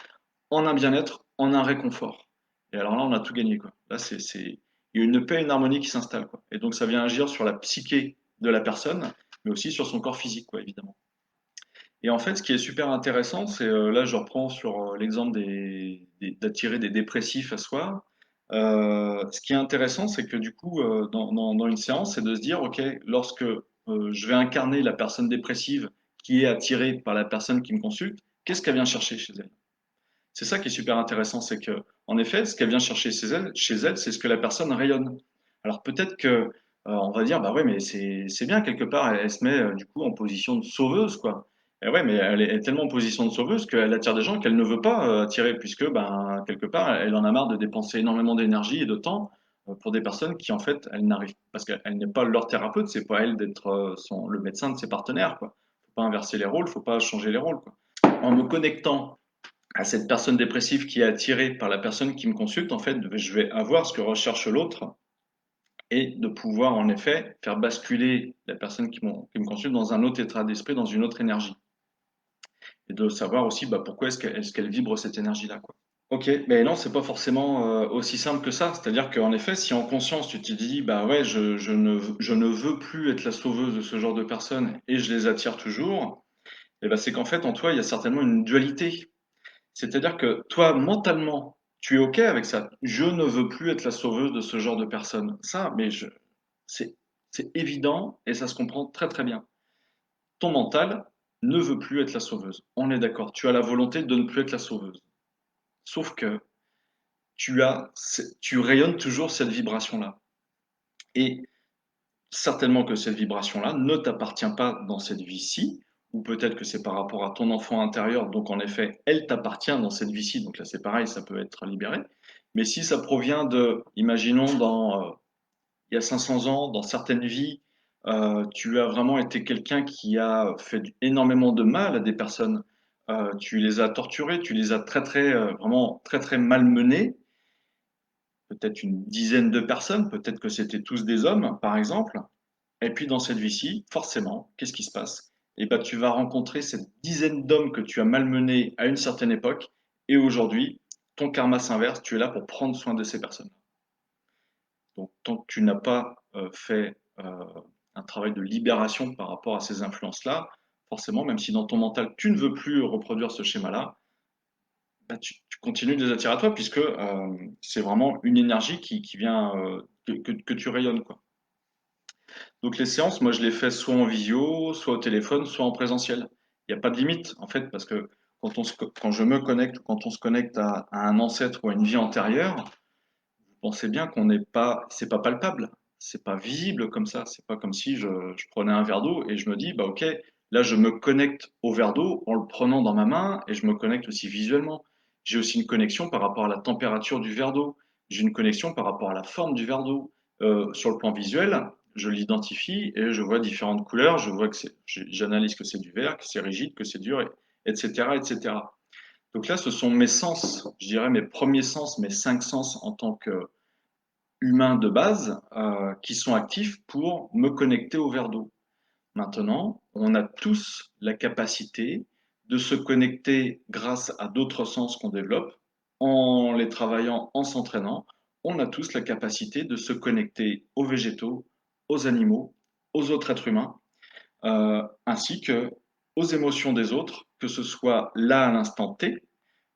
en un bien-être, en un réconfort. Et alors là, on a tout gagné, quoi. Là, il y a une paix, une harmonie qui s'installe, quoi. Et donc, ça vient agir sur la psyché de la personne, mais aussi sur son corps physique, quoi, évidemment. Et en fait, ce qui est super intéressant, c'est là, je reprends sur l'exemple d'attirer des dépressifs à soi. Ce qui est intéressant, c'est que du coup, dans une séance, c'est de se dire, OK, lorsque je vais incarner la personne dépressive qui est attirée par la personne qui me consulte, qu'est-ce qu'elle vient chercher chez elle? C'est ça qui est super intéressant, c'est que, en effet, ce qu'elle vient chercher chez elle, c'est ce que la personne rayonne. Alors peut-être que, on va dire, bah ouais, mais c'est bien quelque part, elle se met du coup en position de sauveuse, quoi. Et ouais, mais elle est tellement en position de sauveuse qu'elle attire des gens qu'elle ne veut pas attirer, puisque, ben, quelque part, elle en a marre de dépenser énormément d'énergie et de temps pour des personnes qui, en fait, elles n'arrivent, parce qu'elle n'est pas leur thérapeute, c'est pas elle d'être le médecin de ses partenaires, quoi. Faut pas inverser les rôles, faut pas changer les rôles, quoi. En me connectant à cette personne dépressive qui est attirée par la personne qui me consulte, en fait, je vais avoir ce que recherche l'autre et de pouvoir, en effet, faire basculer la personne qui me consulte dans un autre état d'esprit, dans une autre énergie. Et de savoir aussi bah, pourquoi est-ce qu'elle vibre cette énergie-là, quoi. Ok, mais non, c'est pas forcément aussi simple que ça. C'est-à-dire qu'en effet, si en conscience tu te dis, bah ouais, je ne veux plus être la sauveuse de ce genre de personnes et je les attire toujours, et ben c'est qu'en fait, en toi, il y a certainement une dualité. C'est-à-dire que toi, mentalement, tu es OK avec ça. Je ne veux plus être la sauveuse de ce genre de personne. Ça, c'est, c'est évident et ça se comprend très très bien. Ton mental, ne veut plus être la sauveuse. On est d'accord. Tu as la volonté de ne plus être la sauveuse. Sauf que tu rayonnes toujours cette vibration-là. Et certainement que cette vibration-là ne t'appartient pas dans cette vie-ci, ou peut-être que c'est par rapport à ton enfant intérieur, donc en effet, elle t'appartient dans cette vie-ci, donc là c'est pareil, ça peut être libéré. Mais si ça provient de, imaginons, il y a 500 ans, dans certaines vies, tu as vraiment été quelqu'un qui a fait énormément de mal à des personnes, tu les as torturés, tu les as vraiment très très malmenés, peut-être une dizaine de personnes, peut-être que c'était tous des hommes, par exemple. Et puis dans cette vie-ci, forcément, qu'est-ce qui se passe? Eh ben, tu vas rencontrer cette dizaine d'hommes que tu as malmenés à une certaine époque, et aujourd'hui, ton karma s'inverse, tu es là pour prendre soin de ces personnes. Donc, tant que tu n'as pas fait un travail de libération par rapport à ces influences-là, forcément, même si dans ton mental, tu ne veux plus reproduire ce schéma-là, bah, tu continues de les attirer à toi, puisque c'est vraiment une énergie qui vient, que tu rayonnes, quoi. Donc les séances, moi je les fais soit en visio, soit au téléphone, soit en présentiel. Il n'y a pas de limite en fait, parce que quand je me connecte ou quand on se connecte à un ancêtre ou à une vie antérieure, vous pensez bien qu'on n'est pas, c'est pas palpable, c'est pas visible comme ça. C'est pas comme si je prenais un verre d'eau et je me dis, bah ok, là je me connecte au verre d'eau en le prenant dans ma main et je me connecte aussi visuellement. J'ai aussi une connexion par rapport à la température du verre d'eau. J'ai une connexion par rapport à la forme du verre d'eau. Sur le plan visuel, je l'identifie et je vois différentes couleurs. Je vois que j'analyse que c'est du verre, que c'est rigide, que c'est dur, etc., etc. Donc là, ce sont mes sens, je dirais mes premiers sens, mes cinq sens en tant que humains de base qui sont actifs pour me connecter au verre d'eau. Maintenant, on a tous la capacité de se connecter grâce à d'autres sens qu'on développe en les travaillant, en s'entraînant. On a tous la capacité de se connecter aux végétaux, aux animaux, aux autres êtres humains, ainsi que aux émotions des autres, que ce soit là à l'instant T,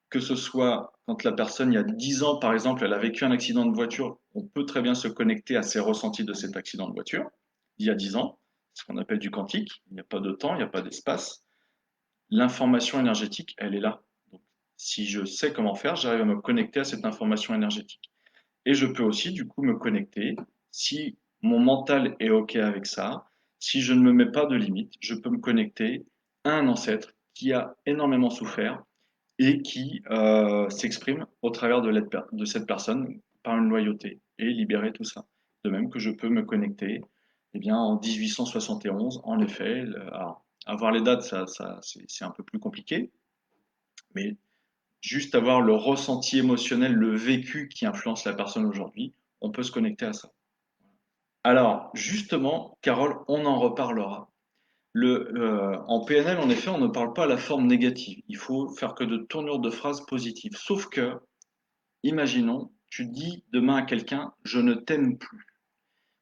que ce soit quand la personne, il y a 10 ans, par exemple, elle a vécu un accident de voiture, on peut très bien se connecter à ses ressentis de cet accident de voiture, il y a 10 ans, ce qu'on appelle du quantique, il n'y a pas de temps, il n'y a pas d'espace. L'information énergétique, elle est là. Donc, si je sais comment faire, j'arrive à me connecter à cette information énergétique. Et je peux aussi, du coup, me connecter, si mon mental est OK avec ça, si je ne me mets pas de limite, je peux me connecter à un ancêtre qui a énormément souffert et qui s'exprime au travers de cette personne par une loyauté et libérer tout ça. De même que je peux me connecter eh bien, en 1871, en effet, alors, avoir les dates, c'est un peu plus compliqué, mais juste avoir le ressenti émotionnel, le vécu qui influence la personne aujourd'hui, on peut se connecter à ça. Alors, justement, Carole, on en reparlera. En PNL, en effet, on ne parle pas à la forme négative. Il faut faire que de tournures de phrases positives. Sauf que, imaginons, tu dis demain à quelqu'un, je ne t'aime plus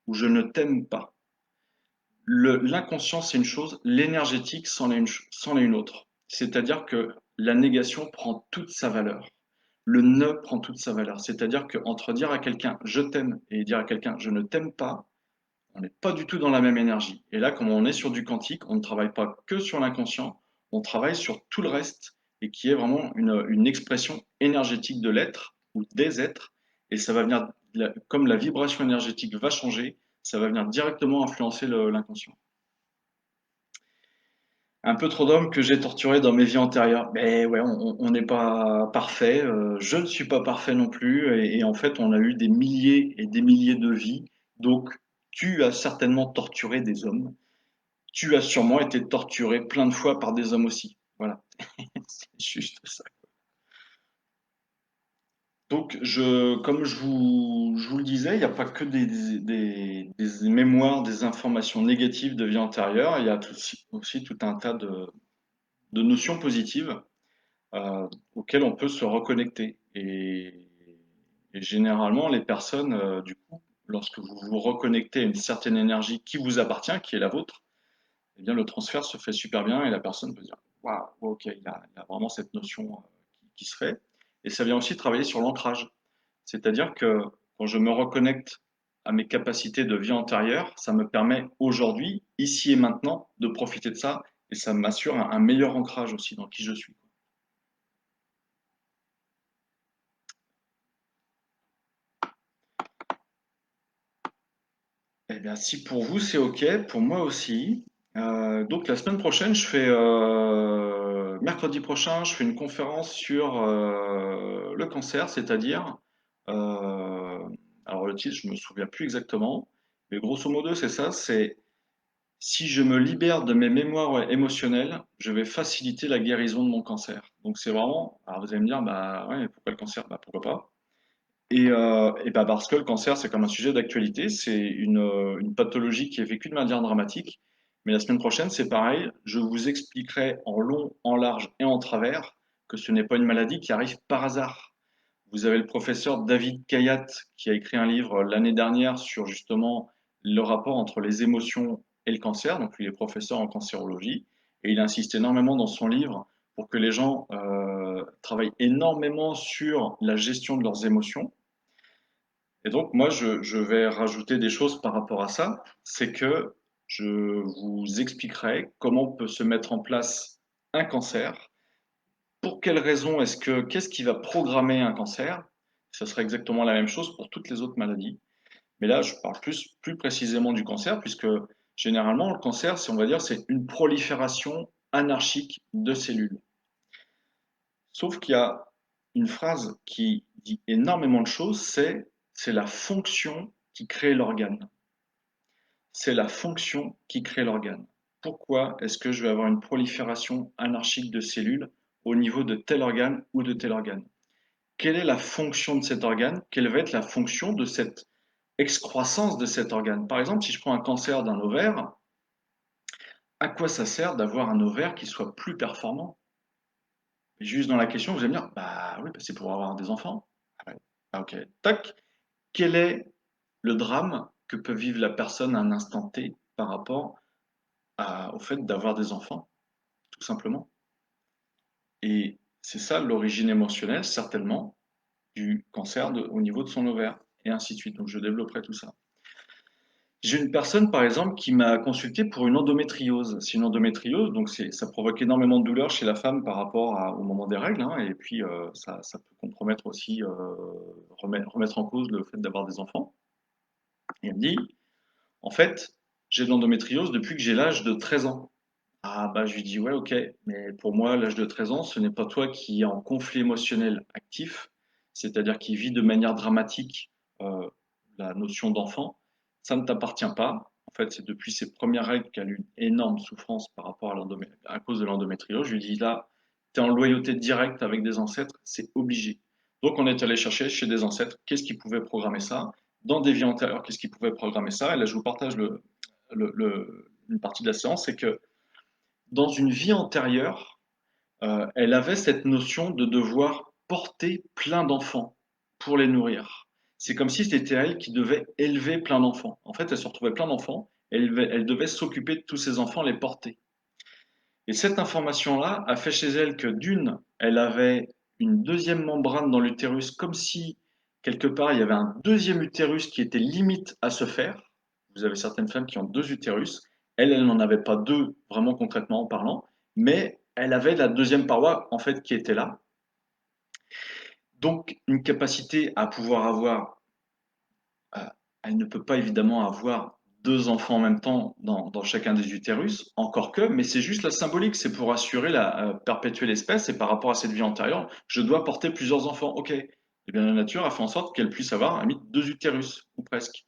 ou je ne t'aime pas. L'inconscient, c'est une chose, l'énergétique, c'en est une autre. C'est-à-dire que la négation prend toute sa valeur. Le ne prend toute sa valeur. C'est-à-dire qu'entre dire à quelqu'un je t'aime et dire à quelqu'un je ne t'aime pas, on n'est pas du tout dans la même énergie. Et là, comme on est sur du quantique, on ne travaille pas que sur l'inconscient, on travaille sur tout le reste et qui est vraiment une expression énergétique de l'être ou des êtres. Et ça va venir, comme la vibration énergétique va changer, ça va venir directement influencer l'inconscient. Un peu trop d'hommes que j'ai torturés dans mes vies antérieures. Mais ouais, on n'est pas parfait. Je ne suis pas parfait non plus. Et en fait, on a eu des milliers et des milliers de vies. Donc, tu as certainement torturé des hommes. Tu as sûrement été torturé plein de fois par des hommes aussi. Voilà, c'est juste ça. Donc, comme je vous le disais, il n'y a pas que des mémoires, des informations négatives de vie antérieure. Il y a aussi tout un tas de notions positives auxquelles on peut se reconnecter. Et généralement, les personnes, du coup, lorsque vous vous reconnectez à une certaine énergie qui vous appartient, qui est la vôtre, eh bien, le transfert se fait super bien et la personne peut dire, waouh, ok, il y a vraiment cette notion qui se fait. Et ça vient aussi travailler sur l'ancrage. C'est-à-dire que quand je me reconnecte à mes capacités de vie antérieure, ça me permet aujourd'hui, ici et maintenant, de profiter de ça et ça m'assure un meilleur ancrage aussi dans qui je suis. Eh bien, si pour vous c'est OK, pour moi aussi. Donc la semaine prochaine, mercredi prochain, je fais une conférence sur le cancer, c'est-à-dire, euh, alors le titre, je me souviens plus exactement, mais grosso modo, c'est ça, c'est si je me libère de mes mémoires émotionnelles, je vais faciliter la guérison de mon cancer. Donc c'est vraiment, alors vous allez me dire, bah ouais, pourquoi le cancer? Bah pourquoi pas? Et bah parce que le cancer, c'est comme un sujet d'actualité, c'est une pathologie qui est vécue de manière dramatique. Mais la semaine prochaine, c'est pareil, je vous expliquerai en long, en large et en travers que ce n'est pas une maladie qui arrive par hasard. Vous avez le professeur David Kayat qui a écrit un livre l'année dernière sur justement le rapport entre les émotions et le cancer. Donc lui il est professeur en cancérologie et il insiste énormément dans son livre pour que les gens travaillent énormément sur la gestion de leurs émotions. Et donc, moi, je vais rajouter des choses par rapport à ça. C'est que je vous expliquerai comment peut se mettre en place un cancer. Pour quelles raisons qu'est-ce qui va programmer un cancer? Ce serait exactement la même chose pour toutes les autres maladies. Mais là, je parle plus précisément du cancer, puisque généralement, le cancer, on va dire, c'est une prolifération anarchique de cellules. Sauf qu'il y a une phrase qui dit énormément de choses, c'est la fonction qui crée l'organe. C'est la fonction qui crée l'organe. Pourquoi est-ce que je vais avoir une prolifération anarchique de cellules au niveau de tel organe ou de tel organe? Quelle est la fonction de cet organe? Quelle va être la fonction de cette excroissance de cet organe? Par exemple, si je prends un cancer d'un ovaire, à quoi ça sert d'avoir un ovaire qui soit plus performant? Juste dans la question, vous allez me dire, bah oui, bah c'est pour avoir des enfants. Ah ouais. Ah, ok, tac. Quel est le drame que peut vivre la personne à un instant T par rapport au fait d'avoir des enfants, tout simplement? Et c'est ça l'origine émotionnelle, certainement, du cancer au niveau de son ovaire, et ainsi de suite. Donc je développerai tout ça. J'ai une personne, par exemple, qui m'a consulté pour une endométriose. C'est une endométriose, donc ça provoque énormément de douleur chez la femme par rapport au moment des règles, hein, et puis ça peut compromettre aussi, remettre en cause le fait d'avoir des enfants. Et elle me dit, en fait, j'ai de l'endométriose depuis que j'ai l'âge de 13 ans. Ah bah je lui dis, ouais, ok, mais pour moi, l'âge de 13 ans, ce n'est pas toi qui est en conflit émotionnel actif, c'est-à-dire qui vit de manière dramatique euh, la notion d'enfant. Ça ne t'appartient pas. En fait, c'est depuis ses premières règles qu'elle a eu une énorme souffrance par rapport à cause de l'endométriose. Je lui dis, là, tu es en loyauté directe avec des ancêtres, c'est obligé. Donc on est allé chercher chez des ancêtres qu'est-ce qui pouvait programmer ça, dans des vies antérieures, qu'est-ce qui pouvait programmer ça. Et là, je vous partage une partie de la séance, c'est que dans une vie antérieure, elle avait cette notion de devoir porter plein d'enfants pour les nourrir. C'est comme si c'était elle qui devait élever plein d'enfants. En fait, elle se retrouvait plein d'enfants, elle devait s'occuper de tous ces enfants, les porter. Et cette information-là a fait chez elle que d'une, elle avait une deuxième membrane dans l'utérus, comme si quelque part il y avait un deuxième utérus qui était limite à se faire. Vous avez certaines femmes qui ont deux utérus. Elle n'en avait pas deux vraiment concrètement en parlant, mais elle avait la deuxième paroi en fait qui était là. Donc une capacité à pouvoir avoir, euh, elle ne peut pas évidemment avoir deux enfants en même temps dans chacun des utérus, encore que, mais c'est juste la symbolique, c'est pour assurer perpétuer l'espèce et par rapport à cette vie antérieure, je dois porter plusieurs enfants. Ok. Eh bien, la nature a fait en sorte qu'elle puisse avoir, à la limite, deux utérus, ou presque.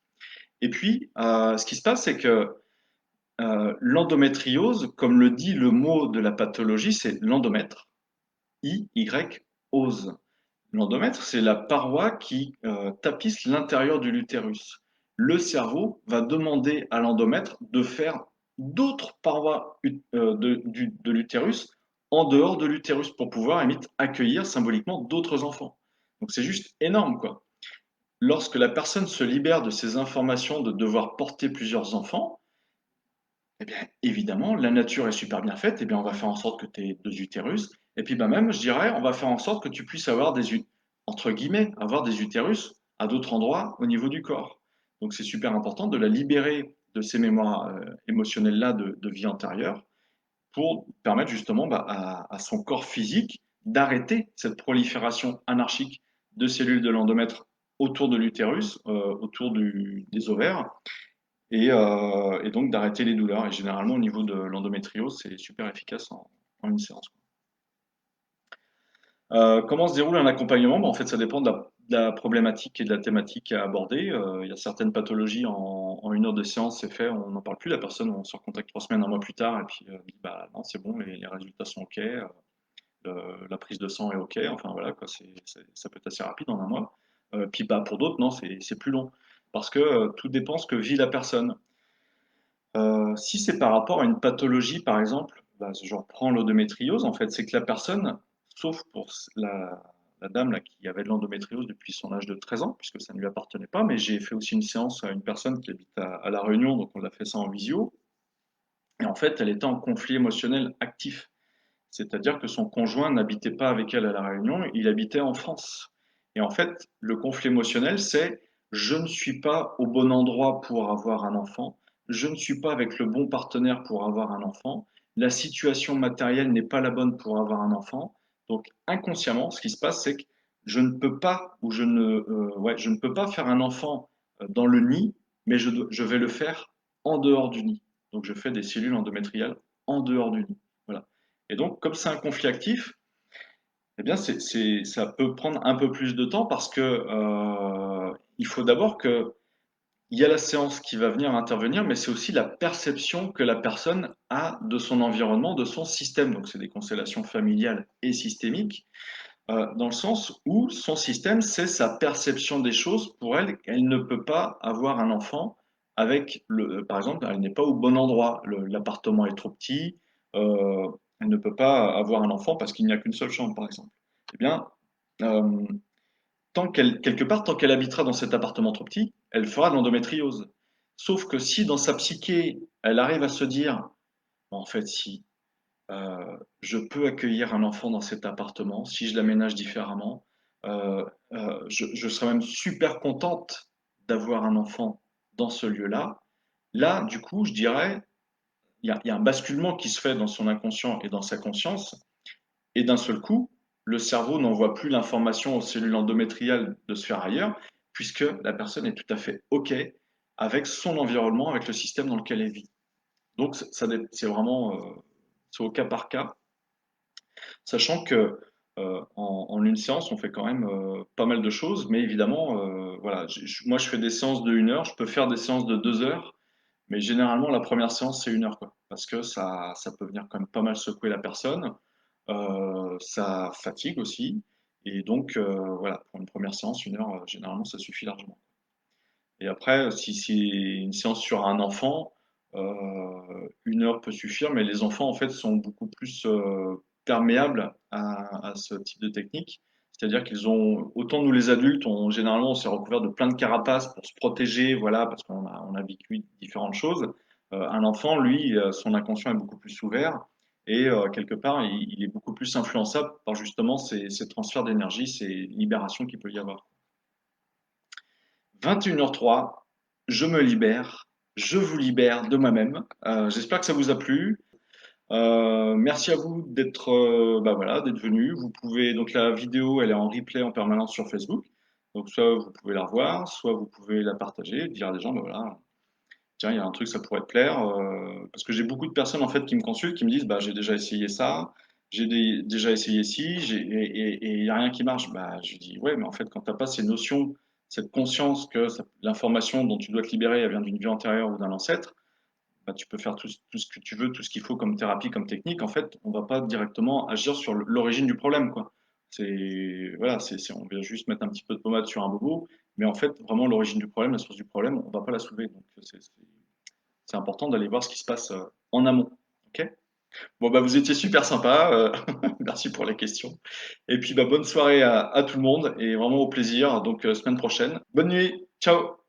Et puis, ce qui se passe, c'est que l'endométriose, comme le dit le mot de la pathologie, c'est l'endomètre, I-Y-ose. L'endomètre, c'est la paroi qui tapisse l'intérieur de l'utérus. Le cerveau va demander à l'endomètre de faire d'autres parois de l'utérus en dehors de l'utérus pour pouvoir limite, accueillir symboliquement d'autres enfants. Donc c'est juste énorme, quoi. Lorsque la personne se libère de ces informations de devoir porter plusieurs enfants, eh bien, évidemment, la nature est super bien faite. Eh bien, on va faire en sorte que tu aies deux utérus. Et puis, bah, même, je dirais, on va faire en sorte que tu puisses avoir entre guillemets, avoir des utérus à d'autres endroits au niveau du corps. Donc, c'est super important de la libérer de ces mémoires émotionnelles-là de vie antérieure pour permettre justement à son corps physique d'arrêter cette prolifération anarchique de cellules de l'endomètre autour de l'utérus, autour des ovaires, et donc d'arrêter les douleurs. Et généralement, au niveau de l'endométriose, c'est super efficace en une séance. Comment se déroule un accompagnement? En fait, ça dépend de la problématique et de la thématique à aborder. Il y a certaines pathologies en 1 heure de séance, c'est fait, on n'en parle plus. La personne, on se recontacte 3 semaines, 1 mois plus tard, et puis dit bah non, c'est bon, les résultats sont OK, la prise de sang est OK. Enfin voilà, quoi, ça peut être assez rapide en 1 mois. Puis bah, pour d'autres, non, c'est plus long. Parce que tout dépend ce que vit la personne. Si c'est par rapport à une pathologie, par exemple, bah, je reprends l'endométriose, en fait, c'est que la personne, sauf pour la dame là, qui avait de l'endométriose depuis son âge de 13 ans, puisque ça ne lui appartenait pas, mais j'ai fait aussi une séance à une personne qui habite à La Réunion, donc on a fait ça en visio, et en fait, elle était en conflit émotionnel actif. C'est-à-dire que son conjoint n'habitait pas avec elle à La Réunion, il habitait en France. Et en fait, le conflit émotionnel, c'est je ne suis pas au bon endroit pour avoir un enfant, je ne suis pas avec le bon partenaire pour avoir un enfant, la situation matérielle n'est pas la bonne pour avoir un enfant. Donc inconsciemment, ce qui se passe, c'est que je ne peux pas ou je ne peux pas faire un enfant dans le nid, mais je vais le faire en dehors du nid. Donc je fais des cellules endométriales en dehors du nid. Voilà. Et donc, comme c'est un conflit actif, eh bien, ça peut prendre un peu plus de temps parce que il faut d'abord que il y a la séance qui va venir intervenir, mais c'est aussi la perception que la personne a de son environnement, de son système. Donc, c'est des constellations familiales et systémiques, dans le sens où son système, c'est sa perception des choses. Pour elle, elle ne peut pas avoir un enfant avec par exemple, elle n'est pas au bon endroit. L'appartement est trop petit. euh, Elle ne peut pas avoir un enfant parce qu'il n'y a qu'une seule chambre, par exemple. Eh bien, euh, quelque part, tant qu'elle habitera dans cet appartement trop petit, elle fera de l'endométriose. Sauf que si dans sa psyché, elle arrive à se dire, en fait, si je peux accueillir un enfant dans cet appartement si je l'aménage différemment. Je serais même super contente d'avoir un enfant dans ce lieu-là. Là, du coup, je dirais, il y a un basculement qui se fait dans son inconscient et dans sa conscience, et d'un seul coup, le cerveau n'envoie plus l'information aux cellules endométriales de se faire ailleurs, puisque la personne est tout à fait OK avec son environnement, avec le système dans lequel elle vit. Donc, c'est vraiment c'est au cas par cas. Sachant que en une séance, on fait quand même pas mal de choses, mais évidemment, voilà, moi je fais des séances de 1 heure, je peux faire des séances de 2 heures, mais généralement la première séance c'est 1 heure, quoi, parce que ça peut venir quand même pas mal secouer la personne, ça fatigue aussi, et donc voilà, pour une première séance, 1 heure, généralement ça suffit largement. Et après, si c'est une séance sur un enfant, 1 heure peut suffire, mais les enfants, en fait, sont beaucoup plus perméables à ce type de technique. C'est-à-dire qu'ils ont, autant nous les adultes, généralement, on s'est recouvert de plein de carapaces pour se protéger, voilà, parce on a vécu différentes choses. Un enfant, lui, son inconscient est beaucoup plus ouvert et quelque part, il est beaucoup plus influençable par justement ces transferts d'énergie, ces libérations qu'il peut y avoir. 21h03, je me libère, je vous libère de moi-même. J'espère que ça vous a plu. Merci à vous d'être bah voilà, d'être venu. Vous pouvez donc la vidéo, elle est en replay en permanence sur Facebook. Donc soit vous pouvez la revoir, soit vous pouvez la partager, dire à des gens bah voilà, tiens, il y a un truc ça pourrait te plaire parce que j'ai beaucoup de personnes en fait qui me consultent, qui me disent bah j'ai déjà essayé ça, déjà essayé ci, et il y a rien qui marche. Bah je dis ouais, mais en fait quand t'as pas ces notions, cette conscience que l'information dont tu dois te libérer, elle vient d'une vie antérieure ou d'un ancêtre, bah, tu peux faire tout ce que tu veux, tout ce qu'il faut comme thérapie, comme technique. En fait, on va pas directement agir sur l'origine du problème, quoi. Voilà, on vient juste mettre un petit peu de pommade sur un bobo, mais en fait, vraiment l'origine du problème, la source du problème, on va pas la soulever. Donc, c'est important d'aller voir ce qui se passe en amont. Ok? Bon, bah, vous étiez super sympa. Merci pour les questions. Et puis, bah, bonne soirée à tout le monde et vraiment au plaisir. Donc, semaine prochaine. Bonne nuit. Ciao.